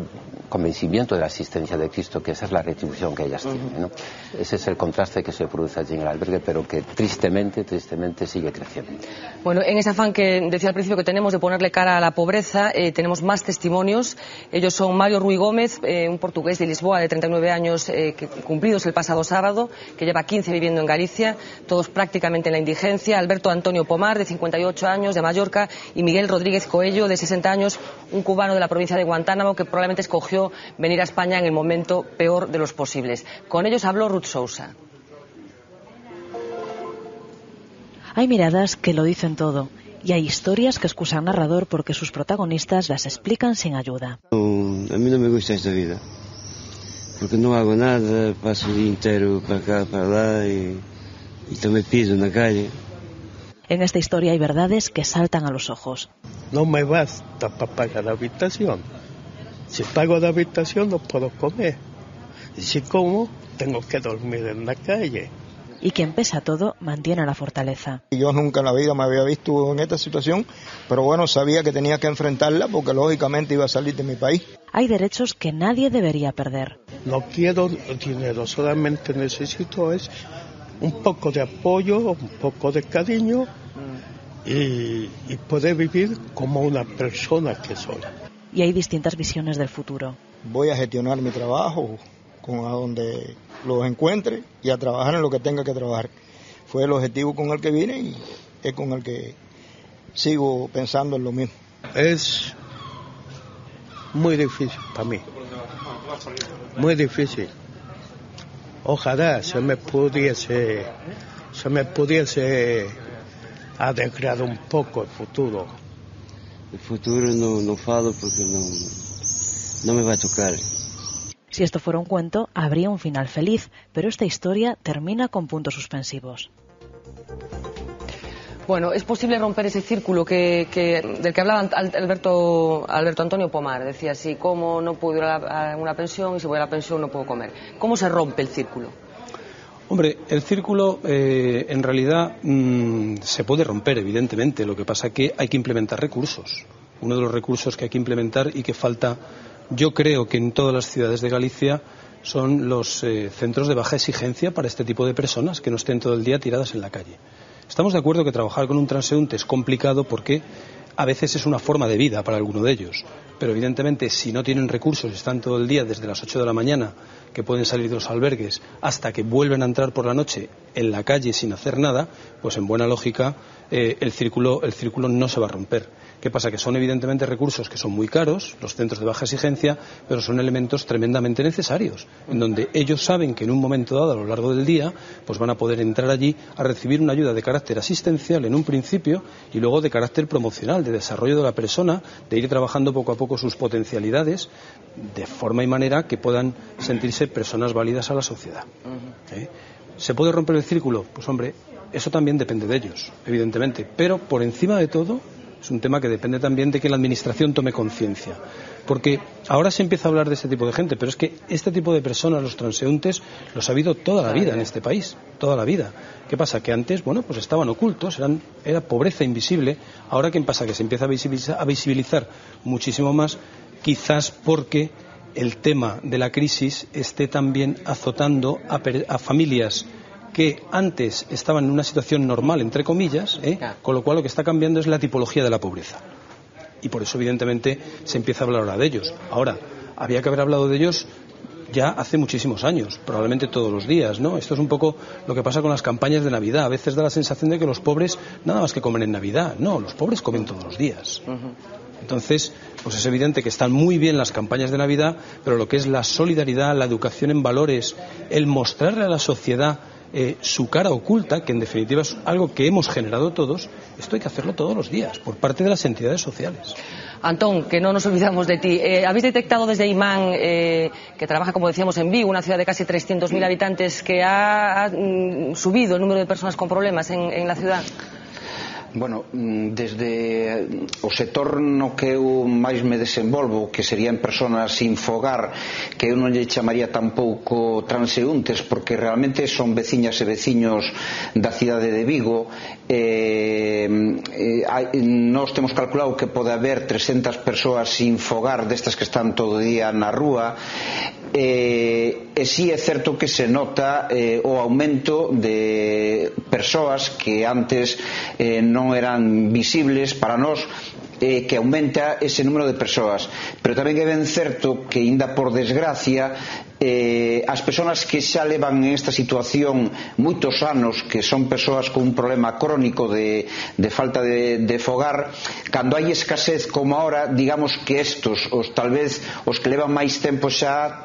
convencimiento de la existencia de Cristo, que esa es la retribución que ellas tienen, ¿no? Ese es el contraste que se produce allí en el albergue, pero que tristemente sigue creciendo. Bueno, en ese afán que decía al principio que tenemos de ponerle cara a la pobreza, tenemos más testimonios. Ellos son Mario Rui Gómez, un portugués de Lisboa de 39 años, cumplidos el pasado sábado, que lleva 15 viviendo en Galicia, todos prácticamente en la indigencia. Alberto Antonio Pomar, de 58 años, de Mallorca, y Miguel Rodríguez Coello, de 60 años, un cubano de la provincia de Guantánamo, que probablemente escogió venir a España en el momento peor de los posibles. Con ellos habló Ruth Sousa. Hay miradas que lo dicen todo y hay historias que excusan al narrador porque sus protagonistas las explican sin ayuda. A mí no me gusta esta vida, porque no hago nada, paso el día entero para acá, para allá y también piso en la calle. En esta historia hay verdades que saltan a los ojos. No me basta para pagar la habitación. Si pago la habitación no puedo comer. Y si como, tengo que dormir en la calle. Y quien pese a todo mantiene la fortaleza. Yo nunca en la vida me había visto en esta situación, pero bueno, sabía que tenía que enfrentarla porque lógicamente iba a salir de mi país. Hay derechos que nadie debería perder. No quiero dinero, solamente necesito un poco de apoyo, un poco de cariño y poder vivir como una persona que soy. Y hay distintas visiones del futuro. Voy a gestionar mi trabajo a donde los encuentre y a trabajar en lo que tenga que trabajar. Fue el objetivo con el que vine y es con el que sigo pensando en lo mismo. Es muy difícil para mí, muy difícil. Ojalá se me pudiese alegrar un poco el futuro. El futuro no falo porque no me va a tocar. Si esto fuera un cuento, habría un final feliz, pero esta historia termina con puntos suspensivos. Bueno, es posible romper ese círculo del que hablaba Alberto Antonio Pomar. Decía, si como no puedo ir a una pensión y si voy a la pensión no puedo comer. ¿Cómo se rompe el círculo? Hombre, el círculo en realidad se puede romper, evidentemente. Lo que pasa es que hay que implementar recursos. Uno de los recursos que hay que implementar y que falta, yo creo que en todas las ciudades de Galicia, son los centros de baja exigencia para este tipo de personas que no estén todo el día tiradas en la calle. Estamos de acuerdo que trabajar con un transeúnte es complicado porque a veces es una forma de vida para alguno de ellos, pero evidentemente si no tienen recursos, están todo el día desde las 8 de la mañana, que pueden salir de los albergues, hasta que vuelven a entrar por la noche en la calle sin hacer nada, pues en buena lógica el círculo no se va a romper. ¿Qué pasa? Que son evidentemente recursos que son muy caros, los centros de baja exigencia, pero son elementos tremendamente necesarios, en donde ellos saben que en un momento dado a lo largo del día pues van a poder entrar allí a recibir una ayuda de carácter asistencial en un principio y luego de carácter promocional, de desarrollo de la persona, de ir trabajando poco a poco sus potencialidades de forma y manera que puedan sentirse personas válidas a la sociedad. ¿Se puede romper el círculo? Pues hombre, eso también depende de ellos, evidentemente, pero por encima de todo es un tema que depende también de que la administración tome conciencia, porque ahora se empieza a hablar de este tipo de gente, pero es que este tipo de personas, los transeúntes, los ha habido toda la vida en este país, toda la vida. ¿Qué pasa? Que antes, bueno, pues estaban ocultos, era pobreza invisible. Ahora, ¿qué pasa? Que se empieza a visibilizar muchísimo más, quizás porque el tema de la crisis esté también azotando a familias que antes estaban en una situación normal, entre comillas, con lo cual lo que está cambiando es la tipología de la pobreza. Y por eso, evidentemente, se empieza a hablar ahora de ellos. Ahora, había que haber hablado de ellos ya hace muchísimos años, probablemente todos los días, ¿no? Esto es un poco lo que pasa con las campañas de Navidad. A veces da la sensación de que los pobres nada más que comen en Navidad. No, los pobres comen todos los días. Entonces, pues es evidente que están muy bien las campañas de Navidad, pero lo que es la solidaridad, la educación en valores, el mostrarle a la sociedad su cara oculta, que en definitiva es algo que hemos generado todos, esto hay que hacerlo todos los días, por parte de las entidades sociales. Antón, que no nos olvidamos de ti. ¿Habéis detectado desde Imán, que trabaja, como decíamos, en Vigo, una ciudad de casi 300.000 habitantes, que ha subido el número de personas con problemas en la ciudad? Bueno, desde o sector no que eu máis me desenvolvo, que serían personas sin fogar, que eu non lle chamaría tampouco transeúntes, porque realmente son veciñas e veciños da cidade de Vigo. Nós temos calculado que pode haber 300 persoas sin fogar, destas que están todo o día na rúa. E si é certo que se nota o aumento de persoas que antes non eran visibles para nós, que aumenta ese número de persoas, pero tamén é ben certo que, ainda por desgracia, as persoas que xa levan en esta situación moitos anos, que son persoas con un problema crónico de falta de fogar, cando hai escasez como ahora, digamos que estos, tal vez os que levan máis tempo xa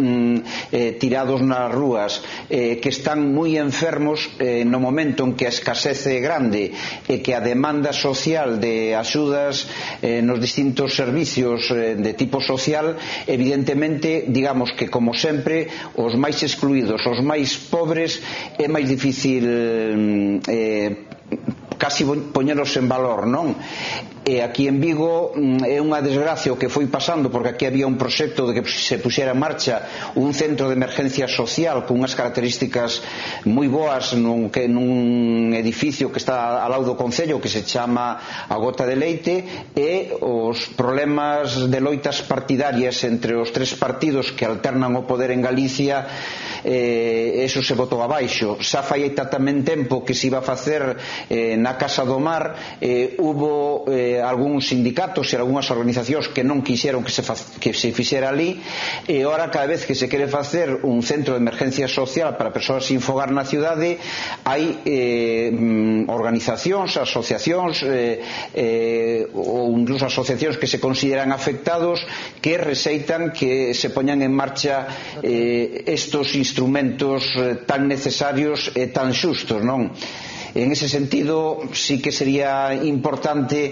tirados nas rúas, que están moi enfermos no momento en que a escasez é grande e que a demanda social de axudas nos distintos servicios de tipo social, evidentemente, digamos que como sempre os máis excluídos, os máis pobres, é máis difícil casi poñelos en valor, non? E aquí en Vigo é unha desgracia o que foi pasando, porque aquí había un proxecto de que se puxera en marcha un centro de emergencia social con unhas características moi boas nun edificio que está ao lado do Concello, que se chama A Gota de Leite, e os problemas de loitas partidarias entre os tres partidos que alternan o poder en Galicia, eso se botou abaixo. Xa fai tamén tempo que se iba a facer na Casa do Mar, hubo algúns sindicatos e algunhas organizacións que non quixeron que se fixera ali, e ahora cada vez que se quere facer un centro de emergencia social para persoas sin fogar na cidade, hai organizacións, asociacións ou incluso asociacións que se consideran afectados, que rexeitan que se poñan en marcha estos instrumentos tan necesarios e tan xustos, non? En ese sentido, sí que sería importante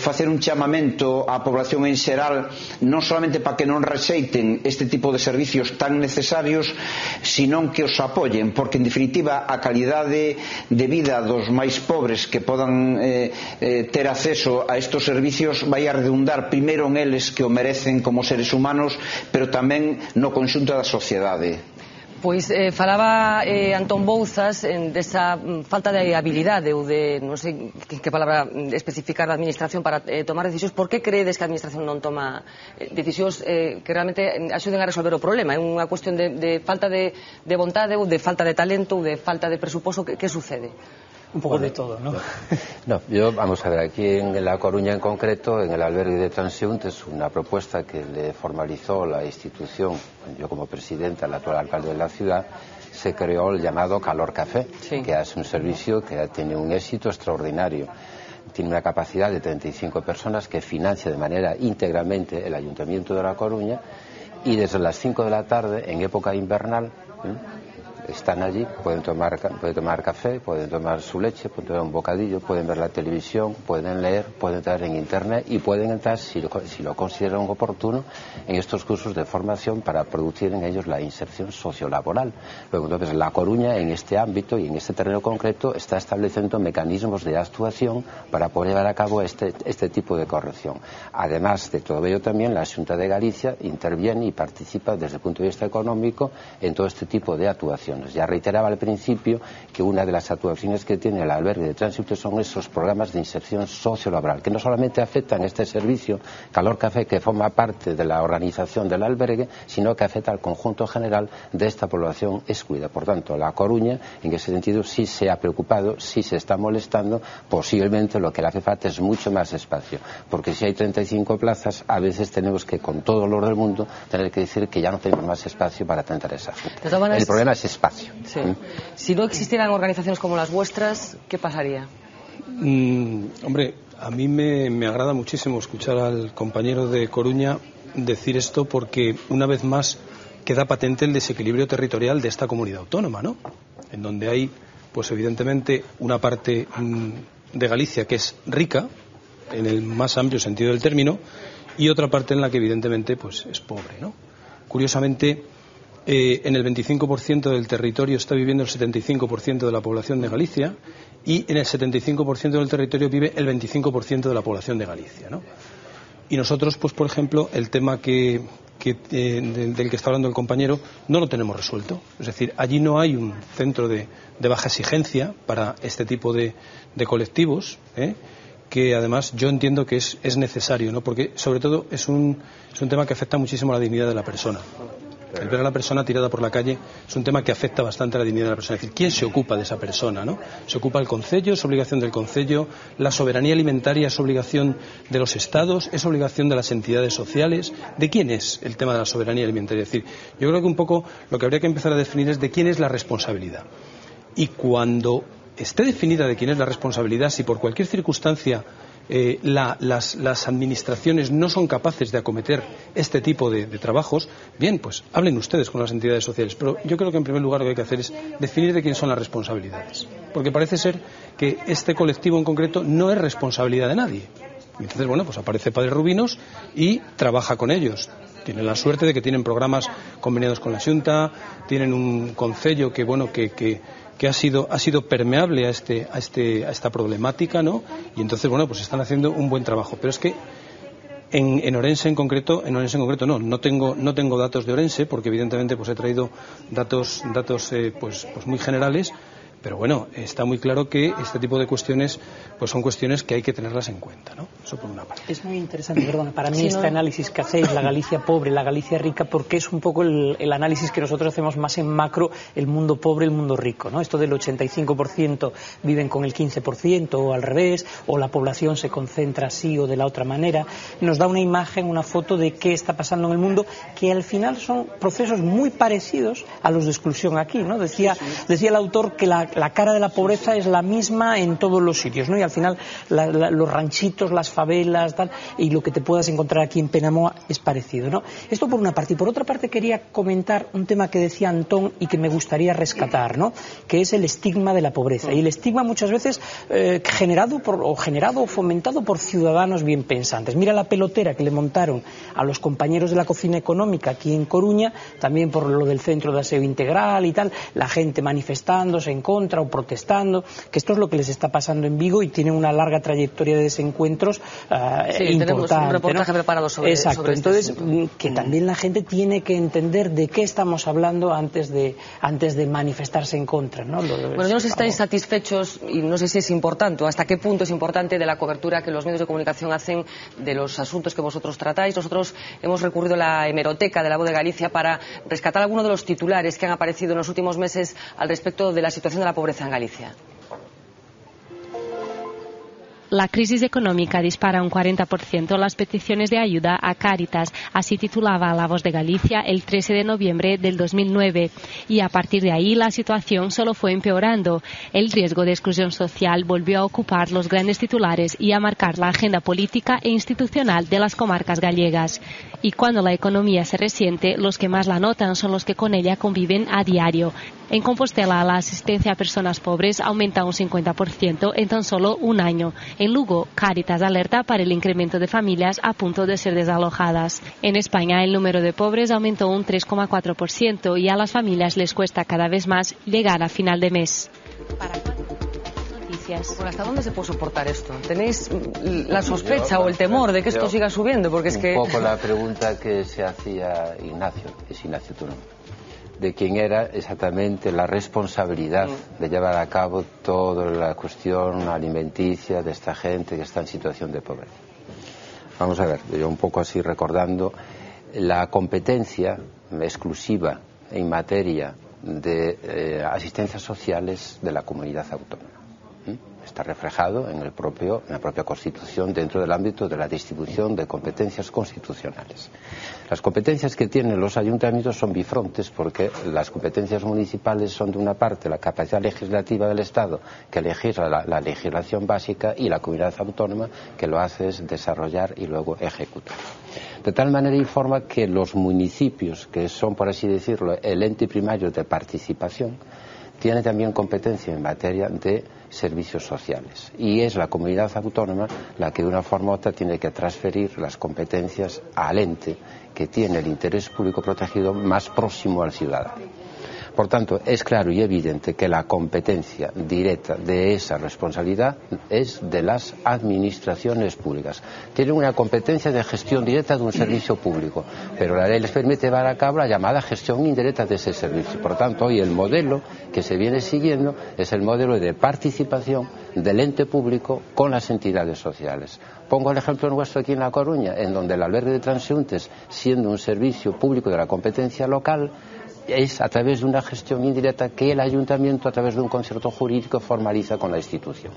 facer un chamamento á población en xeral, non solamente para que non rexeiten este tipo de servicios tan necesarios, sino que os apoyen, porque en definitiva a calidade de vida dos máis pobres que podan ter acceso a estos servicios vai a redundar primeiro en eles, que o merecen como seres humanos, pero tamén no conxunto da sociedade. Pois falaba Antón Bouzas desa falta de habilidade ou de, non sei que palabra especificar, da administración para tomar decisións. Por que credes que a administración non toma decisións que realmente axuden a resolver o problema? É unha cuestión de falta de vontade ou de falta de talento ou de falta de presuposto? Que sucede? un poco de todo, ¿no? No, yo, vamos a ver, aquí en La Coruña en concreto, en el albergue de Transiunt, es una propuesta que le formalizó la institución, yo como presidenta, el actual alcalde de la ciudad, se creó el llamado Calor Café, que es un servicio que tiene un éxito extraordinario. Tiene una capacidad de 35 personas que financia de manera íntegramente el Ayuntamiento de La Coruña, y desde las 5 de la tarde, en época invernal, están allí, pueden tomar café, pueden tomar su leche, pueden tomar un bocadillo, pueden ver la televisión, pueden leer, pueden entrar en internet y pueden entrar, si lo consideran oportuno, en estos cursos de formación para producir en ellos la inserción sociolaboral. Luego, entonces, La Coruña, en este ámbito y en este terreno concreto, está estableciendo mecanismos de actuación para poder llevar a cabo este tipo de corrección. Además de todo ello, también la Xunta de Galicia interviene y participa desde el punto de vista económico en todo este tipo de actuaciones. Ya reiteraba al principio que una de las actuaciones que tiene el albergue de Transiunt son esos programas de inserción sociolaboral, que no solamente afectan este servicio Calor Café, que forma parte de la organización del albergue, sino que afecta al conjunto general de esta población excluida. Por tanto, La Coruña, en ese sentido, sí se ha preocupado, sí se está molestando. Posiblemente lo que le hace falta es mucho más espacio, porque si hay 35 plazas, a veces tenemos que, con todo el orden del mundo, tener que decir que ya no tenemos más espacio para atender a esa gente. El problema es espacio. Sí. Si no existieran organizaciones como las vuestras, ¿qué pasaría? Hombre, a mí me agrada muchísimo escuchar al compañero de Coruña decir esto, porque una vez más queda patente el desequilibrio territorial de esta comunidad autónoma, ¿no? En donde hay, pues evidentemente, una parte de Galicia que es rica, en el más amplio sentido del término, y otra parte en la que evidentemente pues es pobre, ¿no? Curiosamente, en el 25% del territorio está viviendo el 75% de la población de Galicia, y en el 75% del territorio vive el 25% de la población de Galicia, ¿no? Y nosotros, pues por ejemplo, el tema del que está hablando el compañero, no lo tenemos resuelto. Es decir, allí no hay un centro de baja exigencia para este tipo de colectivos, que además yo entiendo que es necesario, ¿no? Porque sobre todo es un tema que afecta muchísimo a la dignidad de la persona. El ver a la persona tirada por la calle es un tema que afecta bastante a la dignidad de la persona. Es decir, ¿quién se ocupa de esa persona, no? ¿Se ocupa el concello? ¿Es obligación del concello? ¿La soberanía alimentaria es obligación de los estados? ¿Es obligación de las entidades sociales? ¿De quién es el tema de la soberanía alimentaria? Es decir, yo creo que un poco lo que habría que empezar a definir es de quién es la responsabilidad. Y cuando esté definida de quién es la responsabilidad, si por cualquier circunstancia las administraciones no son capaces de acometer este tipo de trabajos, bien, pues hablen ustedes con las entidades sociales. Pero yo creo que en primer lugar lo que hay que hacer es definir de quién son las responsabilidades. Porque parece ser que este colectivo en concreto no es responsabilidad de nadie. Entonces, bueno, pues aparece Padre Rubinos y trabaja con ellos. Tienen la suerte de que tienen programas conveniados con la Xunta, tienen un concello que, bueno, que ha sido permeable a esta problemática, ¿no? Y entonces, bueno, pues están haciendo un buen trabajo. Pero es que en Orense en concreto no tengo datos de Orense, porque evidentemente pues he traído datos pues muy generales. Pero bueno, está muy claro que este tipo de cuestiones pues son cuestiones que hay que tenerlas en cuenta, ¿no? Eso por una parte. Es muy interesante, perdona, para mí este análisis que hacéis, la Galicia pobre, la Galicia rica, porque es un poco el análisis que nosotros hacemos más en macro, el mundo pobre, el mundo rico, ¿no? Esto del 85% viven con el 15% o al revés, o la población se concentra así o de la otra manera, nos da una imagen, una foto de qué está pasando en el mundo, que al final son procesos muy parecidos a los de exclusión aquí, ¿no? Decía el autor que la cara de la pobreza es la misma en todos los sitios, ¿no? Y al final los ranchitos, las favelas, tal, y lo que te puedas encontrar aquí en Penamoa es parecido, ¿no? Esto por una parte. Y por otra parte quería comentar un tema que decía Antón y que me gustaría rescatar, ¿no? Que es el estigma de la pobreza. Y el estigma muchas veces generado o fomentado por ciudadanos bien pensantes. Mira la pelotera que le montaron a los compañeros de la cocina económica aquí en Coruña, también por lo del centro de aseo integral y tal, la gente manifestándose en contra o protestando, que esto es lo que les está pasando en Vigo y tienen una larga trayectoria de desencuentros importante. Tenemos un reportaje preparado sobre Exacto, entonces que también la gente tiene que entender de qué estamos hablando antes de manifestarse en contra, ¿no? Bueno, yo no sé si estáis satisfechos, y no sé si es importante o hasta qué punto es importante, de la cobertura que los medios de comunicación hacen de los asuntos que vosotros tratáis. Nosotros hemos recurrido a la hemeroteca de La Voz de Galicia para rescatar algunos de los titulares que han aparecido en los últimos meses al respecto de la situación de la pobreza en Galicia. La crisis económica dispara un 40% las peticiones de ayuda a Cáritas, así titulaba La Voz de Galicia el 13 de noviembre del 2009. Y a partir de ahí la situación solo fue empeorando. El riesgo de exclusión social volvió a ocupar los grandes titulares y a marcar la agenda política e institucional de las comarcas gallegas. Y cuando la economía se resiente, los que más la notan son los que con ella conviven a diario. En Compostela, la asistencia a personas pobres aumenta un 50% en tan solo un año. En Lugo, Cáritas alerta para el incremento de familias a punto de ser desalojadas. En España, el número de pobres aumentó un 3,4% y a las familias les cuesta cada vez más llegar a final de mes. Bueno, ¿hasta dónde se puede soportar esto? ¿Tenéis la sospecha o el temor de que esto siga subiendo? Porque es que... Un poco la pregunta que se hacía Ignacio, es Ignacio Turón, de quién era exactamente la responsabilidad de llevar a cabo toda la cuestión alimenticia de esta gente que está en situación de pobreza. Vamos a ver, yo un poco así recordando la competencia exclusiva en materia de asistencias sociales de la comunidad autónoma. Está reflejado en la propia Constitución dentro del ámbito de la distribución de competencias constitucionales. Las competencias que tienen los ayuntamientos son bifrontes porque las competencias municipales son de una parte la capacidad legislativa del Estado que legisla la legislación básica y la comunidad autónoma que lo hace es desarrollar y luego ejecutar. De tal manera y forma que los municipios, que son por así decirlo el ente primario de participación, tiene también competencia en materia de servicios sociales y es la comunidad autónoma la que de una forma u otra tiene que transferir las competencias al ente que tiene el interés público protegido más próximo al ciudadano. Por tanto, es claro y evidente que la competencia directa de esa responsabilidad es de las administraciones públicas. Tienen una competencia de gestión directa de un servicio público, pero la ley les permite llevar a cabo la llamada gestión indirecta de ese servicio. Por tanto, hoy el modelo que se viene siguiendo es el modelo de participación del ente público con las entidades sociales. Pongo el ejemplo nuestro aquí en La Coruña, en donde el albergue de transeúntes, siendo un servicio público de la competencia local, es a través de una gestión indirecta que el ayuntamiento, a través de un concierto jurídico, formaliza con la institución.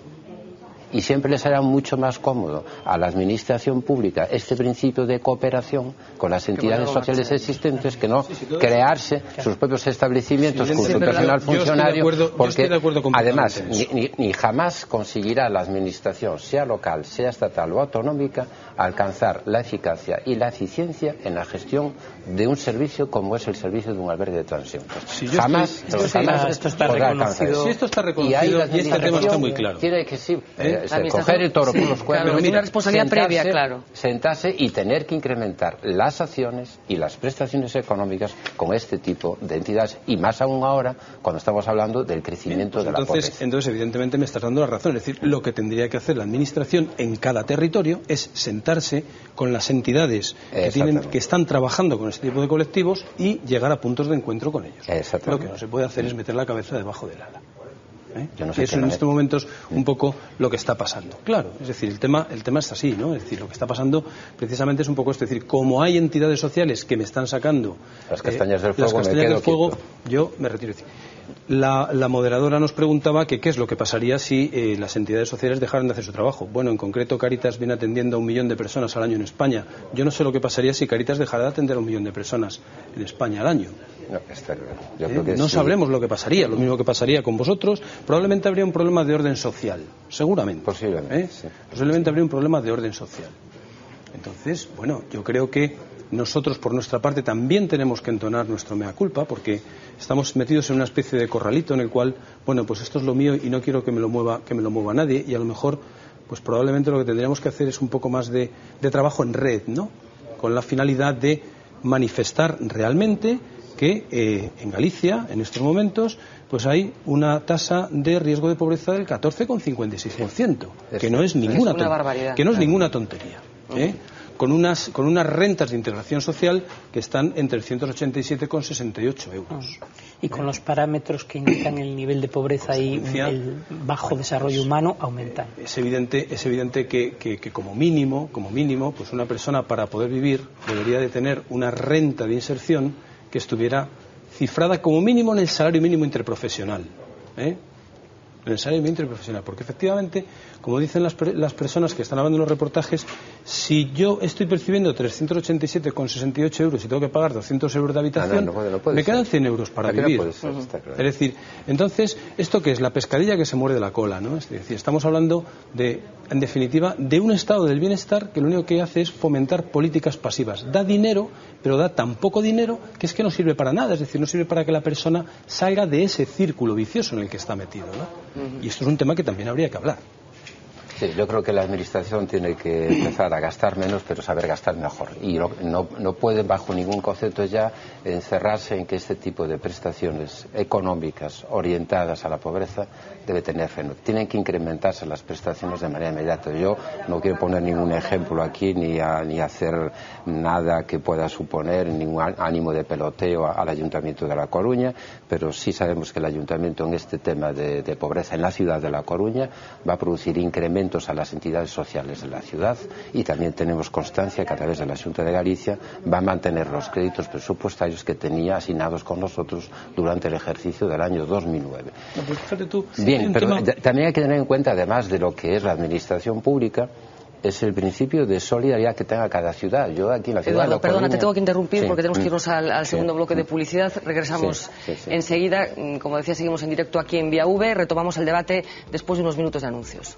Y siempre les hará mucho más cómodo a la administración pública este principio de cooperación con las entidades sociales existentes que no crearse sus propios establecimientos con su personal funcionario, porque además ni jamás conseguirá la administración, sea local, sea estatal o autonómica, alcanzar la eficacia y la eficiencia en la gestión de un servicio como es el servicio de un albergue de transeúntes. Jamás podrá alcanzar eso. Si esto está reconocido y este tema está muy claro. Tiene que coger el toro por los cuernos, una responsabilidad previa, claro. Sentarse y tener que incrementar las acciones y las prestaciones económicas con este tipo de entidades, y más aún ahora cuando estamos hablando del crecimiento de la pobreza. Entonces, evidentemente me estás dando la razón. Es decir, lo que tendría que hacer la administración en cada territorio es sentarse con las entidades que están trabajando con este tipo de colectivos y llegar a puntos de encuentro con ellos. Lo que no se puede hacer es meter la cabeza debajo del ala. Yo no sé eso en estos momentos un poco lo que está pasando. Claro, es decir, el tema es así, ¿no? Es decir, lo que está pasando precisamente es un poco esto. Es decir, como hay entidades sociales que me están sacando las castañas del fuego, yo me retiro. La moderadora nos preguntaba que qué es lo que pasaría si las entidades sociales dejaran de hacer su trabajo. Bueno, en concreto Cáritas viene atendiendo a 1 millón de personas al año en España. Yo no sé lo que pasaría si Cáritas dejara de atender a 1 millón de personas en España al año. No sabremos lo que pasaría. Lo mismo que pasaría con vosotros. Probablemente habría un problema de orden social, seguramente. Posiblemente. Posiblemente habría un problema de orden social. Entonces, bueno, yo creo que nosotros por nuestra parte también tenemos que entonar nuestro mea culpa, porque estamos metidos en una especie de corralito en el cual, bueno, pues esto es lo mío y no quiero que me lo mueva nadie, y a lo mejor pues probablemente lo que tendríamos que hacer es un poco más de trabajo en red, ¿no? Con la finalidad de manifestar realmente que en Galicia, en estos momentos, pues hay una tasa de riesgo de pobreza del 14,56%, que no es ninguna tontería, con unas rentas de integración social que están entre 187,68 euros. Y con los parámetros que indican el nivel de pobreza y el bajo desarrollo humano aumentan. Es evidente que como mínimo, pues una persona para poder vivir debería de tener una renta de inserción que estuviera cifrada como mínimo en el salario mínimo interprofesional. necesariamente interprofesional, porque efectivamente, como dicen las personas que están hablando en los reportajes, si yo estoy percibiendo 387,68 euros y tengo que pagar 200 euros de habitación, no me quedan 100 euros para vivir. Es decir, entonces, ¿esto qué es? La pescadilla que se muerde la cola, ¿no? Es decir, estamos hablando de, en definitiva, de un estado del bienestar que lo único que hace es fomentar políticas pasivas. Da dinero, pero da tan poco dinero que es que no sirve para nada, es decir, no sirve para que la persona salga de ese círculo vicioso en el que está metido, ¿no? Y esto es un tema que también habría que hablar. Sí, yo creo que la administración tiene que empezar a gastar menos, pero saber gastar mejor. Y no puede, bajo ningún concepto ya, encerrarse en que este tipo de prestaciones económicas orientadas a la pobreza debe tener freno. Tienen que incrementarse las prestaciones de manera inmediata. Yo no quiero poner ningún ejemplo aquí ni hacer nada que pueda suponer ningún ánimo de peloteo al Ayuntamiento de La Coruña, pero sí sabemos que el Ayuntamiento en este tema de pobreza en la ciudad de La Coruña va a producir incrementos a las entidades sociales de la ciudad, y también tenemos constancia que a través de la Xunta de Galicia va a mantener los créditos presupuestarios que tenía asignados con nosotros durante el ejercicio del año 2009. No, pues fíjate tú, bien, pero también hay que tener en cuenta, además de lo que es la administración pública, es el principio de solidaridad que tenga cada ciudad. Yo aquí en la ciudad Eduardo, de La Coruña... perdona, te tengo que interrumpir Sí. porque tenemos que irnos al segundo bloque de publicidad. Regresamos enseguida. Como decía, seguimos en directo aquí en Vía V. Retomamos el debate después de unos minutos de anuncios.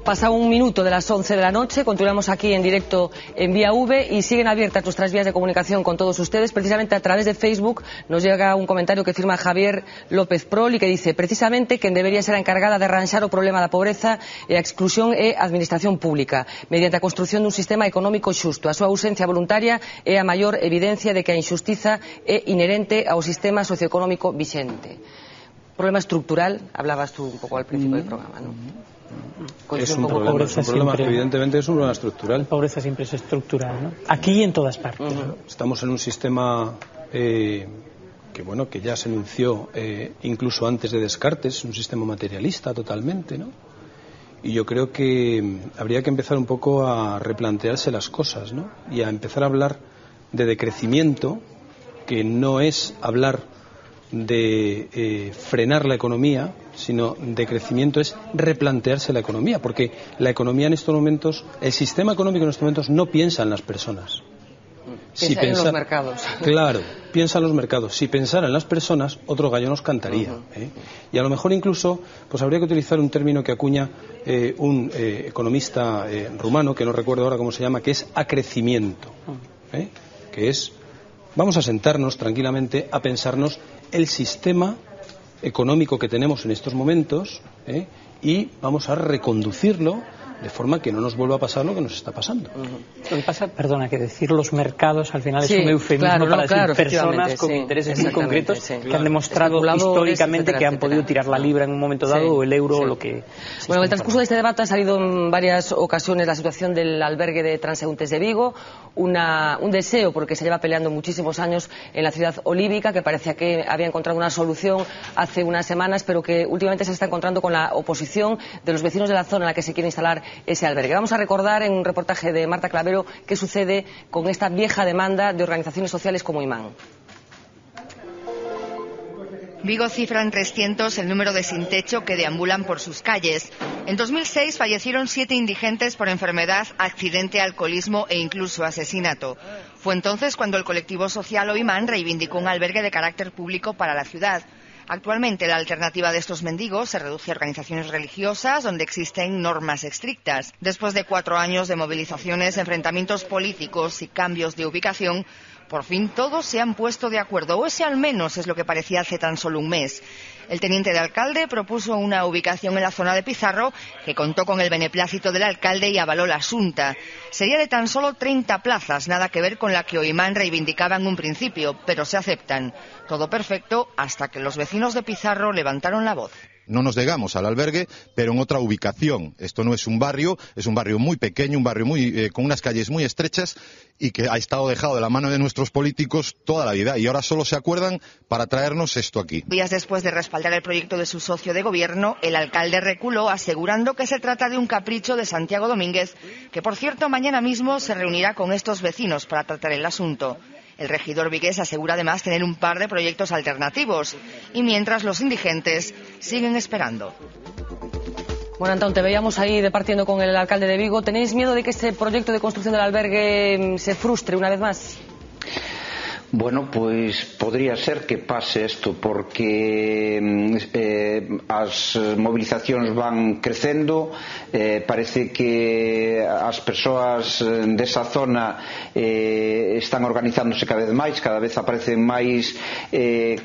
Pasa un minuto de las 11 de la noche, continuamos aquí en directo en Vía V y siguen abiertas nuestras vías de comunicación con todos ustedes. Precisamente a través de Facebook nos llega un comentario que firma Javier López Prol y que dice precisamente quen debería ser a encargada de arranxar o problema da pobreza e a exclusión é a administración pública, mediante a construción dun sistema económico xusto. A súa ausencia voluntaria é a maior evidencia de que a injustiza é inherente ao sistema socioeconómico vixente. Problema estructural, hablabas tú un poco al principio del programa, ¿no? Es un problema, evidentemente es un problema estructural. La pobreza siempre es estructural, ¿no? Aquí y en todas partes. Estamos en un sistema que ya se anunció incluso antes de Descartes, un sistema materialista totalmente, ¿no? Y yo creo que habría que empezar un poco a replantearse las cosas, ¿no? Y a empezar a hablar de decrecimiento, que no es hablar de frenar la economía, sino de crecimiento es replantearse la economía, porque la economía en estos momentos, el sistema económico en estos momentos no piensa en las personas. Piensa en los mercados. Claro, piensa en los mercados. Si pensara en las personas, otro gallo nos cantaría. Y a lo mejor incluso pues habría que utilizar un término que acuña un economista rumano, que no recuerdo ahora cómo se llama, que es acrecimiento. Que es, vamos a sentarnos tranquilamente a pensarnos el sistema económico que tenemos en estos momentos y vamos a reconducirlo de forma que no nos vuelva a pasar lo que nos está pasando. Lo que pasa, perdona, que decir los mercados al final es un eufemismo para decir personas con intereses muy concretos que han demostrado históricamente que han podido tirar la libra en un momento dado o el euro o lo que... Bueno, en el transcurso de este debate ha salido en varias ocasiones la situación del albergue de transeúntes de Vigo, un deseo porque se lleva peleando muchísimos años en la ciudad olívica, que parecía que había encontrado una solución hace unas semanas, pero que últimamente se está encontrando con la oposición de los vecinos de la zona en la que se quiere instalar ese albergue. Vamos a recordar en un reportaje de Marta Clavero qué sucede con esta vieja demanda de organizaciones sociales como Imán. Vigo cifra en 300 el número de sin techo que deambulan por sus calles. En 2006 fallecieron 7 indigentes por enfermedad, accidente, alcoholismo e incluso asesinato. Fue entonces cuando el colectivo social Oimán reivindicó un albergue de carácter público para la ciudad. Actualmente la alternativa de estos mendigos se reduce a organizaciones religiosas donde existen normas estrictas. Después de 4 años de movilizaciones, enfrentamientos políticos y cambios de ubicación, Por fin todos se han puesto de acuerdo, o ese al menos es lo que parecía hace tan solo un mes. El teniente de alcalde propuso una ubicación en la zona de Pizarro que contó con el beneplácito del alcalde y avaló la Xunta. Sería de tan solo 30 plazas, nada que ver con la que Oimán reivindicaba en un principio, pero se aceptan. Todo perfecto hasta que los vecinos de Pizarro levantaron la voz. No nos negamos al albergue, pero en otra ubicación. Esto no es un barrio muy pequeño, un barrio con unas calles muy estrechas y que ha estado dejado de la mano de nuestros políticos toda la vida y ahora solo se acuerdan para traernos esto aquí. Días después de respaldar el proyecto de su socio de gobierno, el alcalde reculó asegurando que se trata de un capricho de Santiago Domínguez, que por cierto mañana mismo se reunirá con estos vecinos para tratar el asunto. El regidor vigués asegura además tener un par de proyectos alternativos y mientras los indigentes siguen esperando. Bueno, Antón, te veíamos ahí departiendo con el alcalde de Vigo. ¿Tenéis miedo de que este proyecto de construcción del albergue se frustre una vez más? Bueno, pois podría ser que pase isto porque as movilizacións van crecendo, parece que as persoas desa zona están organizándose cada vez aparecen máis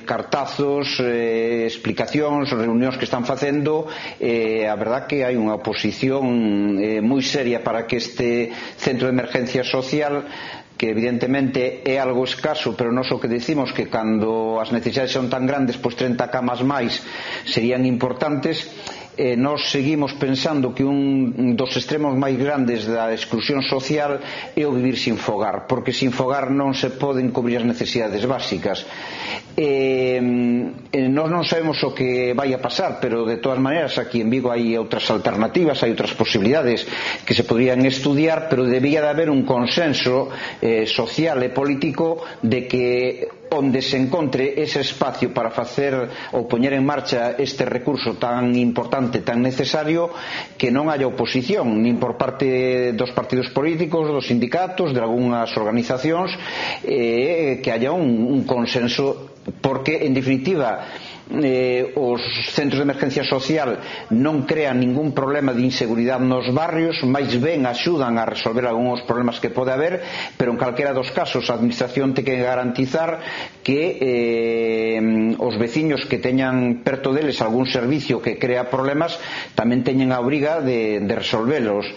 cartazos, explicacións, reunións que están facendo. A verdad que hai unha oposición moi seria para que este centro de emergencia social, que evidentemente é algo escaso, pero nós o que decimos que cando as necesidades son tan grandes, pois 30 camas máis serían importantes. Nós seguimos pensando que un dos extremos máis grandes da exclusión social é o vivir sin fogar, porque sin fogar non se poden cubrir as necesidades básicas. Nós non sabemos o que vai a pasar, pero de todas maneiras aquí en Vigo hai outras alternativas, hai outras posibilidades que se podrían estudiar, pero debía de haber un consenso social e político de que onde se encontre ese espacio para facer ou poñer en marcha este recurso tan importante, tan necesario, que non haya oposición nin por parte dos partidos políticos, dos sindicatos, de algunhas organizacións, que haya un consenso, porque en definitiva os centros de emergencia social non crean ningún problema de inseguridade nos barrios, máis ben axudan a resolver algúns problemas que pode haber, pero en calquera dos casos a administración ten que garantizar que os veciños que teñan perto deles algún servicio que crea problemas tamén teñen a obriga de resolvelos.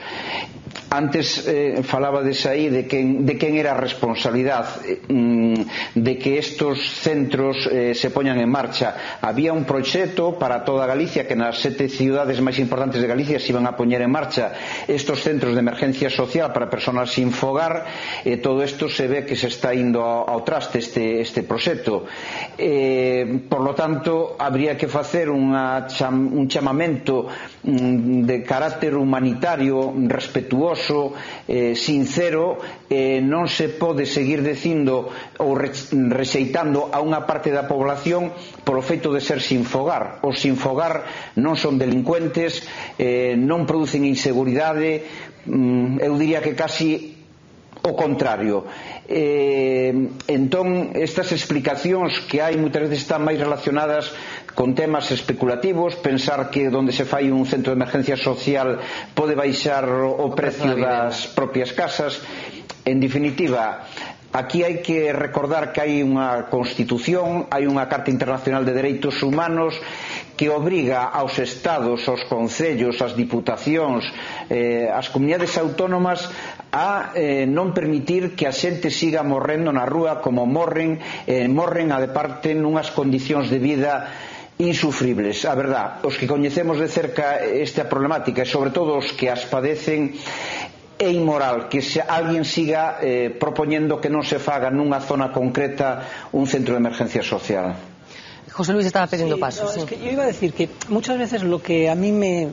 Antes falabades aí de quen era a responsabilidade de que estos centros se poñan en marcha. Había un proxecto para toda Galicia, que nas 7 cidades máis importantes de Galicia se iban a poñer en marcha estos centros de emergencia social para persoas sin fogar, e todo isto se ve que se está indo ao traste este proxecto. Por lo tanto, habría que facer un chamamento de carácter humanitario, respetuoso, sincero. Non se pode seguir dicindo ou rexeitando a unha parte da población polo feito de ser sin fogar. Os sin fogar non son delincuentes, non producen inseguridade, eu diría que casi o contrario. Entón, estas explicacións que hai moitas veces están máis relacionadas con temas especulativos, pensar que onde se fai un centro de emergencia social pode baixar o precio das propias casas. En definitiva, aquí hai que recordar que hai unha Constitución, hai unha Carta Internacional de Dereitos Humanos que obriga aos estados, aos concellos, ás diputacións, ás comunidades autónomas a non permitir que a xente siga morrendo na rúa como morren a de parte nunhas condicións de vida insufribles. A verdad, os que coñecemos de cerca esta problemática e sobre todo os que as padecen, é inmoral que se alguén siga propoñendo que non se faga nunha zona concreta un centro de emergencia social. José Luis estaba pidiendo paso. Es que yo iba a decir que muchas veces lo que a mí me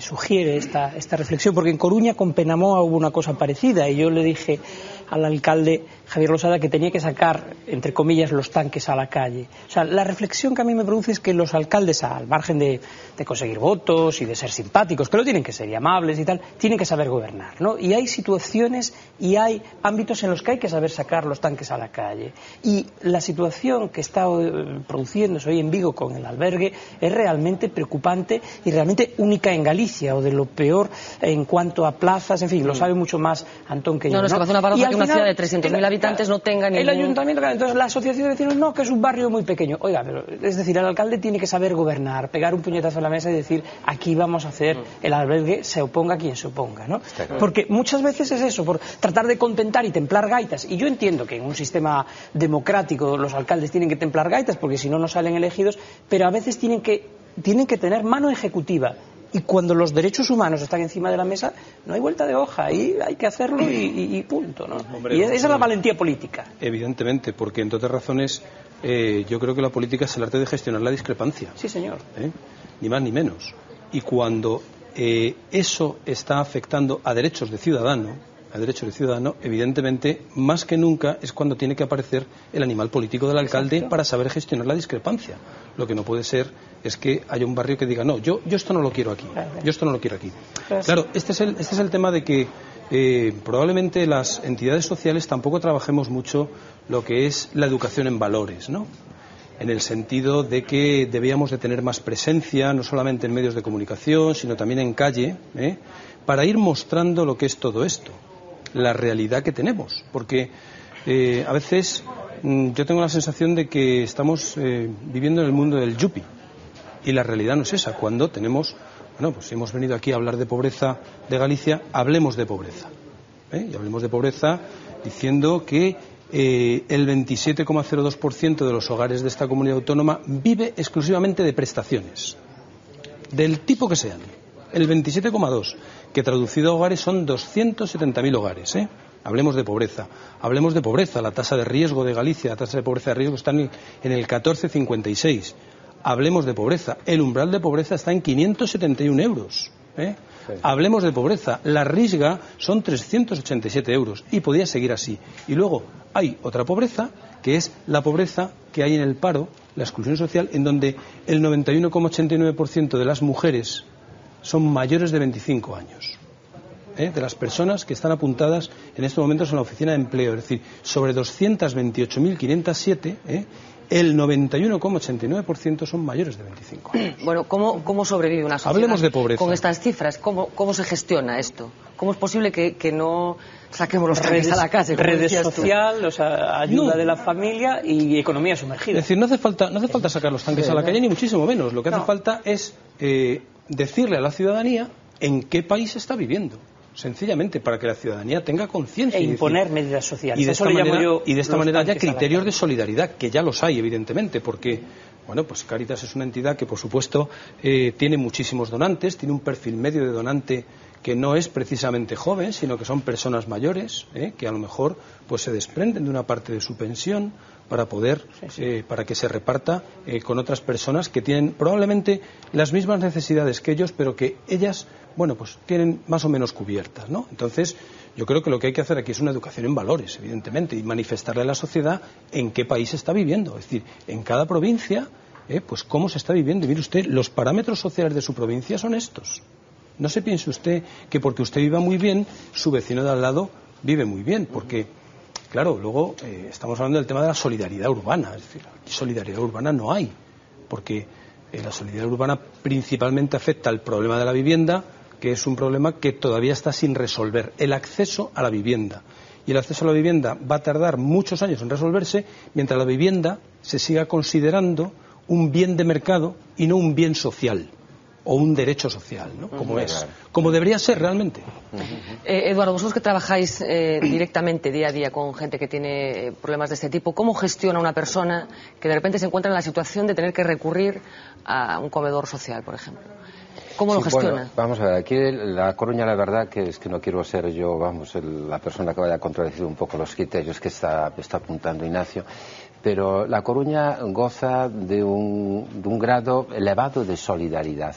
sugiere esta reflexión, porque en Coruña con Penamoa hubo una cosa parecida y yo le dije al alcalde Javier Losada que tenía que sacar, entre comillas, los tanques a la calle. O sea, la reflexión que a mí me produce es que los alcaldes, al margen de conseguir votos y de ser simpáticos, que lo tienen que ser y amables y tal, tienen que saber gobernar, ¿no? Y hay situaciones y hay ámbitos en los que hay que saber sacar los tanques a la calle. Y la situación que está produciéndose hoy en Vigo con el albergue es realmente preocupante y realmente única en Galicia, o de lo peor en cuanto a plazas, en fin, lo sabe mucho más Antón que yo. No, es que hace una paradoja que una ciudad de 300.000 habitantes habitantes no tenga ningún... El ayuntamiento, entonces la asociación de vecinos no, que es un barrio muy pequeño. Oiga, pero es decir, el alcalde tiene que saber gobernar, pegar un puñetazo a la mesa y decir, aquí vamos a hacer el albergue, se oponga quien se oponga, ¿no? Porque muchas veces es eso, por tratar de contentar y templar gaitas. Y yo entiendo que en un sistema democrático los alcaldes tienen que templar gaitas, porque si no, no salen elegidos, pero a veces tienen que tener mano ejecutiva. Y cuando los derechos humanos están encima de la mesa, no hay vuelta de hoja, ahí hay que hacerlo y punto, ¿no? Hombre, y esa es la valentía política. Evidentemente, porque entre otras razones yo creo que la política es el arte de gestionar la discrepancia. Sí, señor. Ni más ni menos. Y cuando eso está afectando a derechos de ciudadano, evidentemente, más que nunca es cuando tiene que aparecer el animal político del alcalde para saber gestionar la discrepancia. Lo que no puede ser es que haya un barrio que diga, no, yo esto no lo quiero aquí, yo esto no lo quiero aquí. Claro, este es el tema de que probablemente las entidades sociales tampoco trabajemos mucho lo que es la educación en valores, ¿no? En el sentido de que debíamos de tener más presencia, no solamente en medios de comunicación, sino también en calle, para ir mostrando lo que es todo esto, la realidad que tenemos, porque a veces yo tengo la sensación de que estamos viviendo en el mundo del yupi y la realidad no es esa. Cuando tenemos, bueno, pues si hemos venido aquí a hablar de pobreza de Galicia, hablemos de pobreza, y hablemos de pobreza diciendo que el 27,02% de los hogares de esta comunidad autónoma vive exclusivamente de prestaciones, del tipo que sean. El 27,2%, que traducido a hogares son 270.000 hogares, Hablemos de pobreza. Hablemos de pobreza. La tasa de riesgo de Galicia, la tasa de pobreza de riesgo está en el 14,56. Hablemos de pobreza. El umbral de pobreza está en 571 euros. Sí. Hablemos de pobreza. La risga son 387 euros. Y podría seguir así. Y luego hay otra pobreza, que es la pobreza que hay en el paro, la exclusión social, en donde el 91,89% de las mujeres son mayores de 25 años. De las personas que están apuntadas en estos momentos en la oficina de empleo. Es decir, sobre 228.507, el 91,89% son mayores de 25 años. Bueno, ¿cómo sobrevive una sociedad Hablemos de pobreza. con estas cifras? ¿Cómo se gestiona esto? ¿Cómo es posible que no saquemos los tanques a la calle? Redes social, o sea, ayuda de la familia y economía sumergida. Es decir, no hace falta sacar los tanques a la calle, ni muchísimo menos. Lo que hace falta es decirle a la ciudadanía en qué país está viviendo. Sencillamente para que la ciudadanía tenga conciencia. E imponer medidas sociales. Y de esta manera haya criterios de solidaridad, que ya los hay, evidentemente, porque, bueno, pues Cáritas es una entidad que, por supuesto, tiene muchísimos donantes, tiene un perfil medio de donante que no es precisamente joven, sino que son personas mayores, que a lo mejor pues se desprenden de una parte de su pensión para poder, para que se reparta con otras personas que tienen probablemente las mismas necesidades que ellos, pero que ellas, bueno, pues tienen más o menos cubiertas, ¿no? Entonces, yo creo que lo que hay que hacer aquí es una educación en valores, evidentemente, y manifestarle a la sociedad en qué país está viviendo, es decir, en cada provincia, pues cómo se está viviendo. Y mire usted, los parámetros sociales de su provincia son estos. No se piense usted que porque usted viva muy bien, su vecino de al lado vive muy bien, porque, claro, luego estamos hablando del tema de la solidaridad urbana. Es decir, solidaridad urbana no hay, porque la solidaridad urbana principalmente afecta al problema de la vivienda, que es un problema que todavía está sin resolver, el acceso a la vivienda. Y el acceso a la vivienda va a tardar muchos años en resolverse, mientras la vivienda se siga considerando un bien de mercado y no un bien social o un derecho social, ¿no? Como debería ser realmente. Eduardo, vosotros que trabajáis directamente día a día con gente que tiene problemas de este tipo, ¿cómo gestiona una persona que de repente se encuentra en la situación de tener que recurrir a un comedor social, por ejemplo? ¿Cómo lo gestiona? Bueno, vamos a ver, aquí en La Coruña la verdad que es que no quiero ser yo, la persona que vaya a contradecir un poco los criterios que está apuntando Ignacio, pero La Coruña goza de un grado elevado de solidaridad.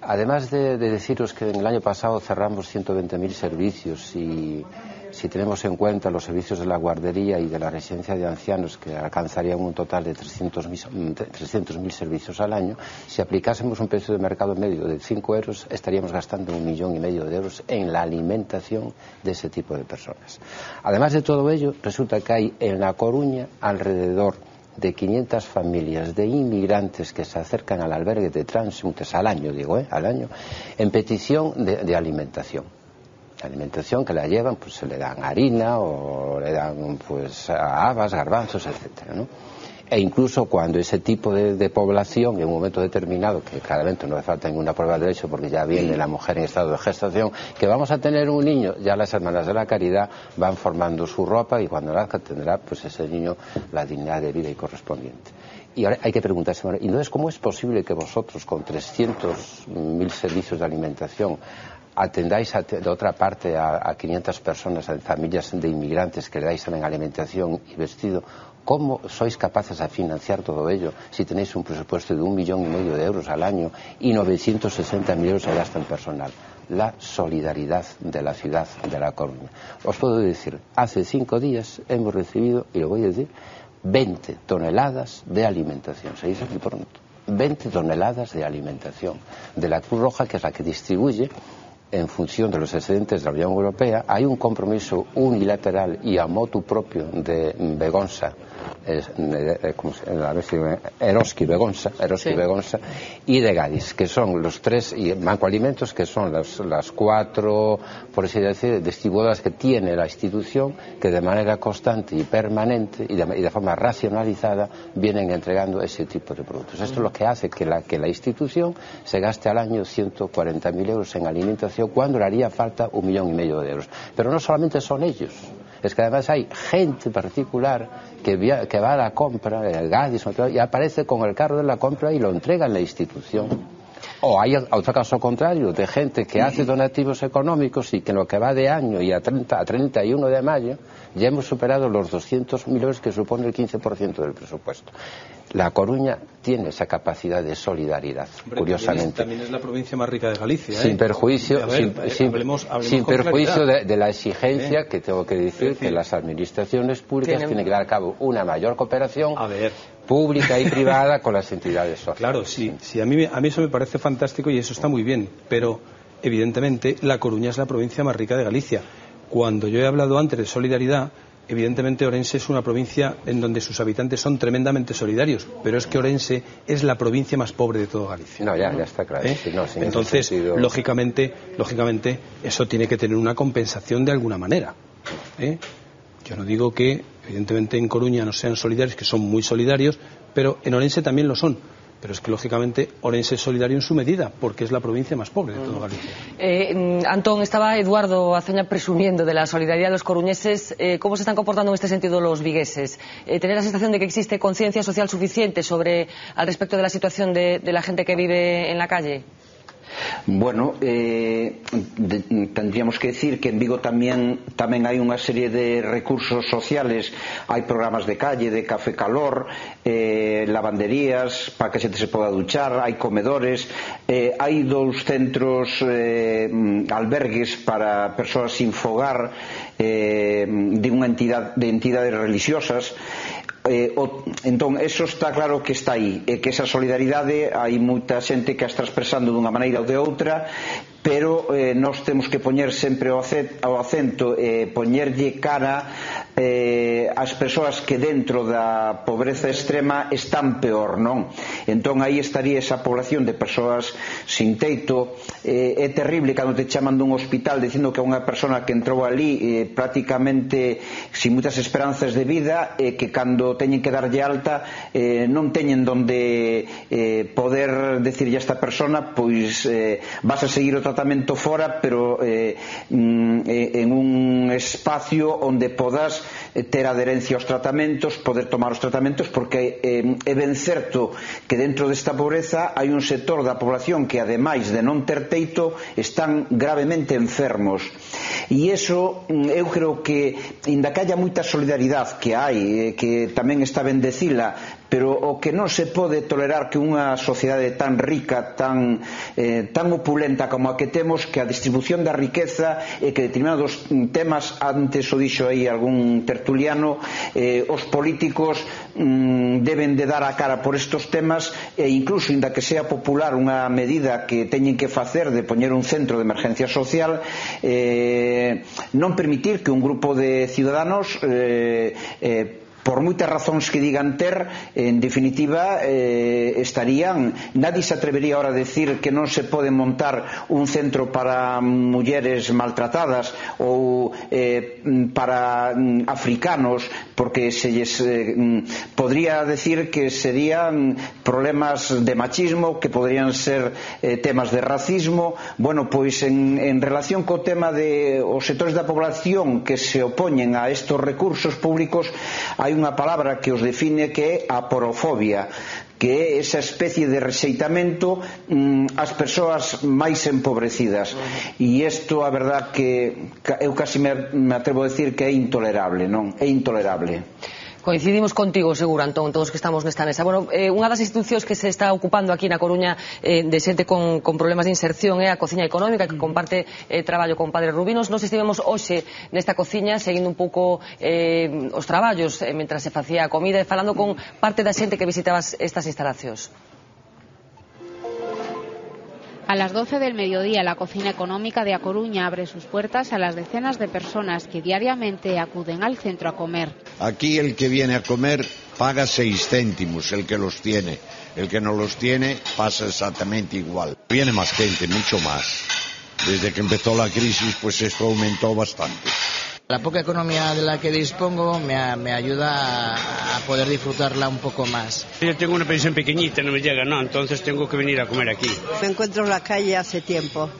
Además de deciros que en el año pasado cerramos 120.000 servicios y si tenemos en cuenta los servicios de la guardería y de la residencia de ancianos, que alcanzarían un total de 300.000 servicios al año, si aplicásemos un precio de mercado medio de 5 euros, estaríamos gastando 1,5 millones de euros en la alimentación de ese tipo de personas. Además de todo ello, resulta que hay en La Coruña alrededor de 500 familias de inmigrantes que se acercan al albergue de transeúntes al año, en petición de alimentación. alimentación que la llevan, pues se le dan harina o le dan pues habas, garbanzos, etcétera, ¿no? E incluso cuando ese tipo de población en un momento determinado, que claramente no hace falta ninguna prueba de hecho porque ya viene la mujer en estado de gestación, que vamos a tener un niño, ya las hermanas de la caridad van formando su ropa y cuando nazca tendrá pues ese niño la dignidad de vida y correspondiente. Y ahora hay que preguntarse, ¿y entonces cómo es posible que vosotros con 300.000 servicios de alimentación atendáis de otra parte a 500 personas, a familias de inmigrantes que le dais también alimentación y vestido? ¿Cómo sois capaces de financiar todo ello si tenéis un presupuesto de 1,5 millones de euros al año y 960.000 euros de gasto en personal? La solidaridad de la ciudad de La Coruña. Os puedo decir, hace 5 días hemos recibido, y lo voy a decir, 20 toneladas de alimentación. Se dice aquí pronto. 20 toneladas de alimentación de la Cruz Roja, que es la que distribuye en función de los excedentes de la Unión Europea. Hay un compromiso unilateral y a motu propio de Begonza, Eroski Begonza y de Gadis, que son los 3, y Banco Alimentos, que son las 4, por así decir, distribuidoras que tiene la institución, que de manera constante y permanente y de forma racionalizada vienen entregando ese tipo de productos. Esto es lo que hace que la institución se gaste al año 140.000 euros en alimentación cuando le haría falta 1,5 millones de euros. Pero no solamente son ellos, es que además hay gente particular que va a la compra, el Gadis, y aparece con el carro de la compra y lo entrega en la institución. O hay otro caso contrario, de gente que hace donativos económicos y que en lo que va de año y a 31 de mayo ya hemos superado los 200.000 euros, que supone el 15% del presupuesto. La Coruña tiene esa capacidad de solidaridad. Hombre, curiosamente. También es la provincia más rica de Galicia. Sin perjuicio, hablemos sin perjuicio de la exigencia que tengo que decir que las administraciones públicas tienen que dar a cabo una mayor cooperación pública y privada con las entidades sociales. Claro, sí, a mí eso me parece fantástico y eso está muy bien, pero evidentemente La Coruña es la provincia más rica de Galicia. Cuando yo he hablado antes de solidaridad, evidentemente Orense es una provincia en donde sus habitantes son tremendamente solidarios, pero es que Orense es la provincia más pobre de todo Galicia. No, ya está claro. Sí, no, entonces, lógicamente, eso tiene que tener una compensación de alguna manera. Yo no digo que, evidentemente, en Coruña no sean solidarios, que son muy solidarios, pero en Orense también lo son. Pero es que, lógicamente, Orense es solidario en su medida, porque es la provincia más pobre de todo Galicia. Antón, estaba Eduardo Aceña presumiendo de la solidaridad de los coruñeses. ¿Cómo se están comportando en este sentido los vigueses? ¿Tener la sensación de que existe conciencia social suficiente al respecto de la situación de la gente que vive en la calle? Bueno, tendríamos que decir que en Vigo tamén hai unha serie de recursos sociales. Hai programas de calle, de café calor, lavanderías para que a xente se poda duchar, hai comedores, hai 2 centros albergues para persoas sin fogar de entidades religiosas. Entón, eso está claro que está aí, que esa solidaridade hai moita xente que a está expresando dunha maneira ou de outra, pero nós temos que poñer sempre ao acento, poñerlle cara ás persoas que dentro da pobreza extrema están peor, non? Entón aí estaría esa población de persoas sin teito. É terrible cando te chaman dun hospital dicindo que é unha persona que entrou ali prácticamente sin moitas esperanzas de vida, que cando teñen que darlle alta non teñen donde poder decirlle a esta persona pois vas a seguir o tratamento fora, pero en un espacio onde podas ter adherencia aos tratamentos, poder tomar os tratamentos, porque é ben certo que dentro desta pobreza hai un sector da población que, ademais de non ter teito, están gravemente enfermos. E iso, eu creo que, inda que haya moita solidaridade que hai, que tamén está ben decila, pero o que non se pode tolerar que unha sociedade tan rica, tan opulenta como a que temos, que a distribución da riqueza e que determinados temas, antes o dixo aí algún tertuliano, os políticos deben de dar a cara por estos temas, e incluso, inda que sea popular unha medida que teñen que facer de poñer un centro de emergencia social, non permitir que un grupo de ciudadanos por moitas razóns que digan ter, en definitiva estarían, nadie se atrevería ahora a decir que non se pode montar un centro para mulleres maltratadas ou para africanos, porque se lles podría decir que serían problemas de machismo, que podrían ser temas de racismo. Bueno, pois en relación co tema de os sectores da población que se opoñen a estos recursos públicos, hai unha palabra que os define, que é a porofobia, que é esa especie de rexeitamento ás persoas máis empobrecidas, e isto a verdad que eu casi me atrevo a decir que é intolerable, non? É intolerable. Coincidimos contigo, seguro, Antón, todos que estamos nesta mesa. Bueno, unha das institucións que se está ocupando aquí na Coruña de xente con problemas de inserción é a Cociña Económica, que comparte traballo con Padre Rubinos. Nos estivemos hoxe nesta cociña seguindo un pouco os traballos mentras se facía a comida e falando con parte da xente que visitaba estas instalacións. A las 12 del mediodía, la Cocina Económica de A Coruña abre sus puertas a las decenas de personas que diariamente acuden al centro a comer. Aquí el que viene a comer paga 6 céntimos, el que los tiene. El que no los tiene pasa exactamente igual. Viene más gente, mucho más. Desde que empezó la crisis, pues esto aumentó bastante. La poca economía de la que dispongo me ayuda a poder disfrutarla un poco más. Yo tengo una pensión pequeñita, no me llega, ¿no? Entonces tengo que venir a comer aquí. Me encuentro en la calle hace tiempo.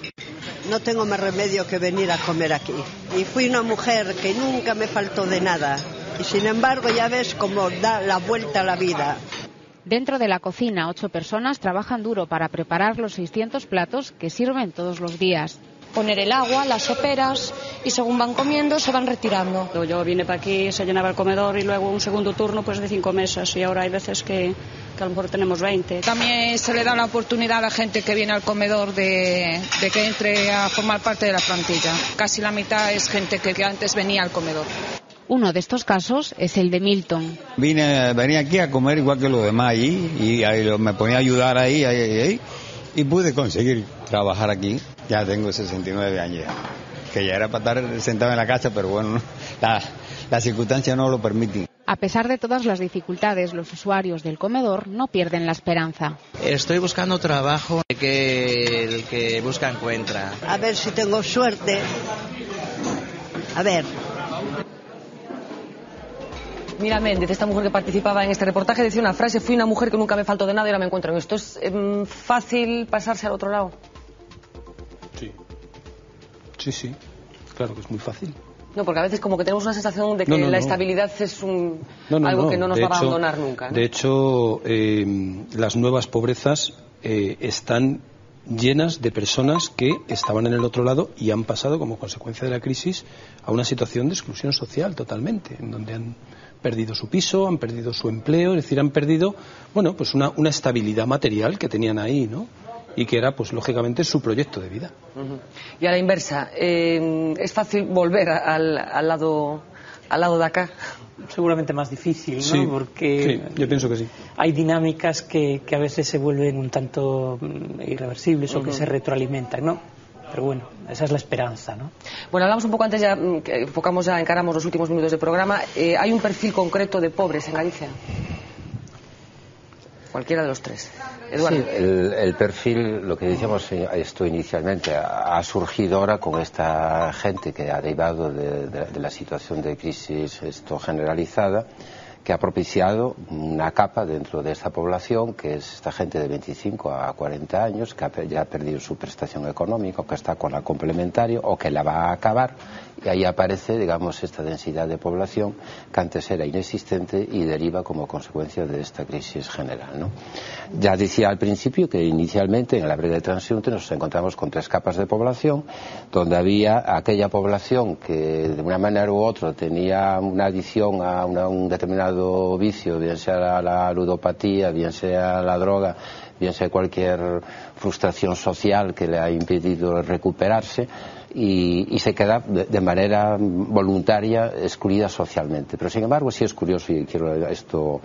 No tengo más remedio que venir a comer aquí. Y fui una mujer que nunca me faltó de nada. Y sin embargo ya ves cómo da la vuelta a la vida. Dentro de la cocina, 8 personas trabajan duro para preparar los 600 platos que sirven todos los días. Poner el agua, las soperas, y según van comiendo se van retirando. Yo vine para aquí, se llenaba el comedor y luego un segundo turno pues de 5 mesas, y ahora hay veces que a lo mejor tenemos 20. También se le da la oportunidad a la gente que viene al comedor de que entre a formar parte de la plantilla. Casi la mitad es gente que antes venía al comedor. Uno de estos casos es el de Milton. Venía aquí a comer igual que los demás y me ponía a ayudar ahí y pude conseguir trabajar aquí. Ya tengo 69 años ya, que ya era para estar sentado en la casa, pero bueno, las circunstancias no lo permiten. A pesar de todas las dificultades, los usuarios del comedor no pierden la esperanza. Estoy buscando trabajo, que el que busca encuentra. A ver si tengo suerte. A ver. Mira, Méndez, esta mujer que participaba en este reportaje, decía una frase: fui una mujer que nunca me faltó de nada y ahora me encuentro en esto. ¿Es fácil pasarse al otro lado? Sí, claro que es muy fácil. No, porque a veces como que tenemos una sensación de que la estabilidad es algo que no nos va a abandonar nunca, ¿no? De hecho, las nuevas pobrezas están llenas de personas que estaban en el otro lado y han pasado como consecuencia de la crisis a una situación de exclusión social totalmente, en donde han perdido su piso, han perdido su empleo, es decir, han perdido, bueno, pues una estabilidad material que tenían ahí, ¿no? Y que era, pues lógicamente, su proyecto de vida. Y a la inversa, ¿es fácil volver al lado de acá? Seguramente más difícil, ¿no? Sí, porque yo pienso que sí. Hay dinámicas que a veces se vuelven un tanto irreversibles o que se retroalimentan, ¿no? Pero bueno, esa es la esperanza, ¿no? Bueno, hablamos un poco antes, ya encaramos los últimos minutos del programa. ¿Hay un perfil concreto de pobres en Galicia? Cualquiera de los tres. Eduardo. Sí, el perfil, lo que decíamos esto inicialmente, ha surgido ahora con esta gente que ha derivado de la situación de crisis generalizada, que ha propiciado una capa dentro de esta población, que es esta gente de 25 a 40 años, que ya ha perdido su prestación económica, o que está con la complementaria, o que la va a acabar, y ahí aparece, digamos, esta densidad de población que antes era inexistente y deriva como consecuencia de esta crisis general, ¿no? Ya decía al principio que inicialmente en la breve transeúnte nos encontramos con 3 capas de población, donde había aquella población que de una manera u otra tenía una adicción a un determinado vicio, bien sea la ludopatía, bien sea la droga, bien sea cualquier frustración social que le ha impedido recuperarse, y se queda de manera voluntaria excluida socialmente. Pero sin embargo sí es curioso, y quiero esto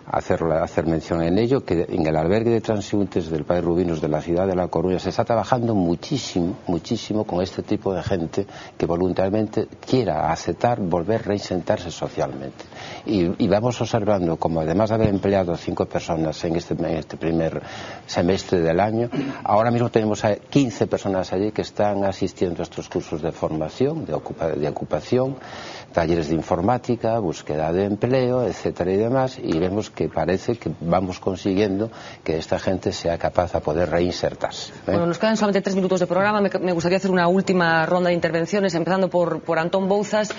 hacer mención en ello, que en el albergue de transeúntes del Padre Rubinos de la ciudad de La Coruña se está trabajando muchísimo con este tipo de gente que voluntariamente quiera aceptar volver a reinsertarse socialmente. Y vamos observando como además de haber empleado 5 personas en este primer semestre del año, ahora mismo tenemos a 15 personas allí que están asistiendo a estos cursos de formación, de ocupación, talleres de informática, búsqueda de empleo, etcétera y demás, y vemos que parece que vamos consiguiendo que esta gente sea capaz de poder reinsertarse. Bueno, nos quedan solamente 3 minutos de programa. Me gustaría hacer una última ronda de intervenciones, empezando por Antón Bouzas,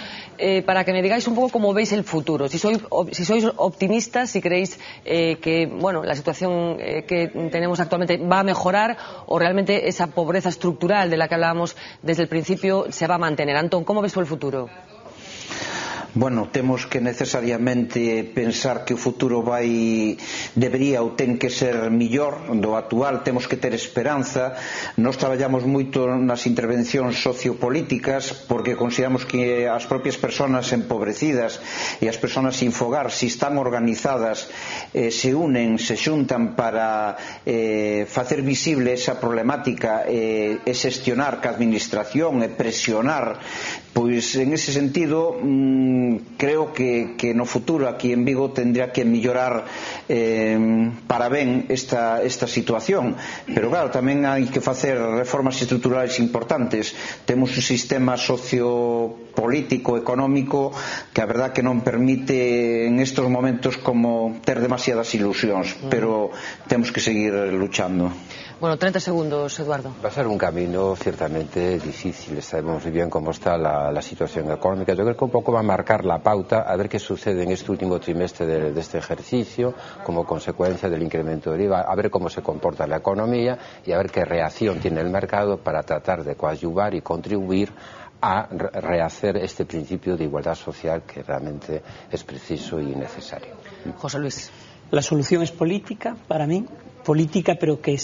para que me digáis un poco cómo veis el futuro. Si sois optimistas, si creéis que bueno, la situación que tenemos actualmente va a mejorar, o realmente esa pobreza estructural de la que hablábamos desde el principio se va a mantener. Antón, ¿cómo ves tú el futuro? Bueno, temos que necesariamente pensar que o futuro debería ou ten que ser millor do actual, temos que ter esperanza. Nós traballamos moito nas intervencións sociopolíticas porque consideramos que as propias persoas empobrecidas e as persoas sin fogar, se están organizadas, se unen, se xuntan para facer visible esa problemática e xestionar ca administración e presionar, pois en ese sentido creo que no futuro aquí en Vigo tendría que mellorar para ben esta situación, pero claro, tamén hai que facer reformas estruturais importantes. Temos un sistema sociopolítico, económico, que a verdad que non permite en estos momentos como ter demasiadas ilusións, pero temos que seguir luchando. Bueno, 30 segundos, Eduardo. Va a ser un camino ciertamente difícil. Sabemos bien cómo está la situación económica. Yo creo que un poco va a marcar la pauta a ver qué sucede en este último trimestre de este ejercicio como consecuencia del incremento del IVA, a ver cómo se comporta la economía y a ver qué reacción tiene el mercado para tratar de coadyuvar y contribuir a rehacer este principio de igualdad social que realmente es preciso y necesario. José Luis. La solución es política, para mí, política, pero que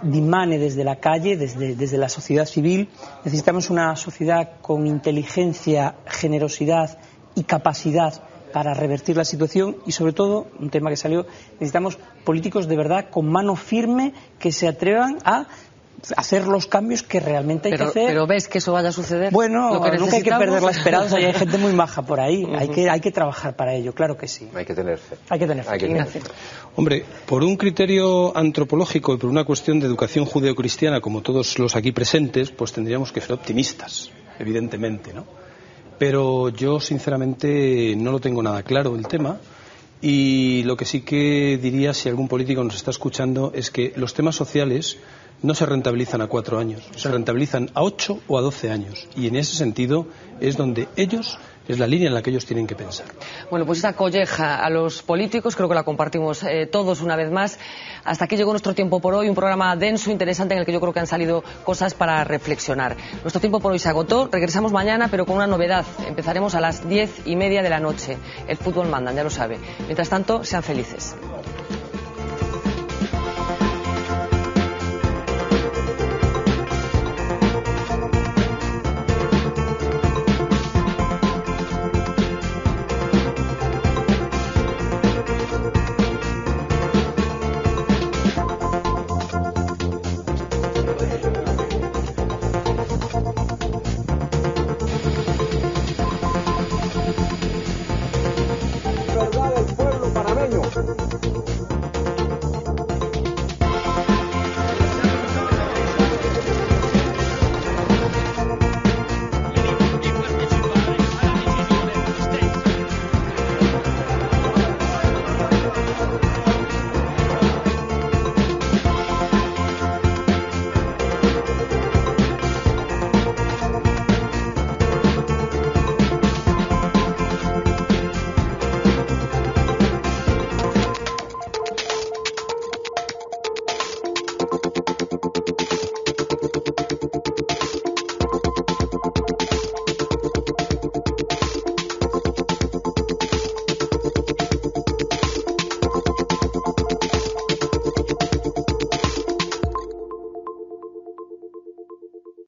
dimane desde la calle, desde la sociedad civil. Necesitamos una sociedad con inteligencia, generosidad y capacidad para revertir la situación y, sobre todo, un tema que salió, necesitamos políticos de verdad con mano firme que se atrevan a hacer los cambios que realmente hay que hacer. ¿Pero ves que eso vaya a suceder? Bueno, nunca hay que perder la esperanza y hay gente muy maja por ahí. Hay que trabajar para ello, claro que sí. Hay que tener fe. Hay que tener fe. Hombre, por un criterio antropológico y por una cuestión de educación judeocristiana, como todos los aquí presentes, pues tendríamos que ser optimistas, evidentemente, ¿no? Pero yo, sinceramente, no lo tengo nada claro el tema. Y lo que sí que diría, si algún político nos está escuchando, es que los temas sociales no se rentabilizan a 4 años, se rentabilizan a 8 o a 12 años. Y en ese sentido es donde es la línea en la que ellos tienen que pensar. Bueno, pues esta colleja a los políticos creo que la compartimos todos una vez más. Hasta aquí llegó nuestro tiempo por hoy, un programa denso, interesante, en el que yo creo que han salido cosas para reflexionar. Nuestro tiempo por hoy se agotó, regresamos mañana, pero con una novedad. Empezaremos a las 10:30 de la noche. El fútbol manda, ya lo sabe. Mientras tanto, sean felices.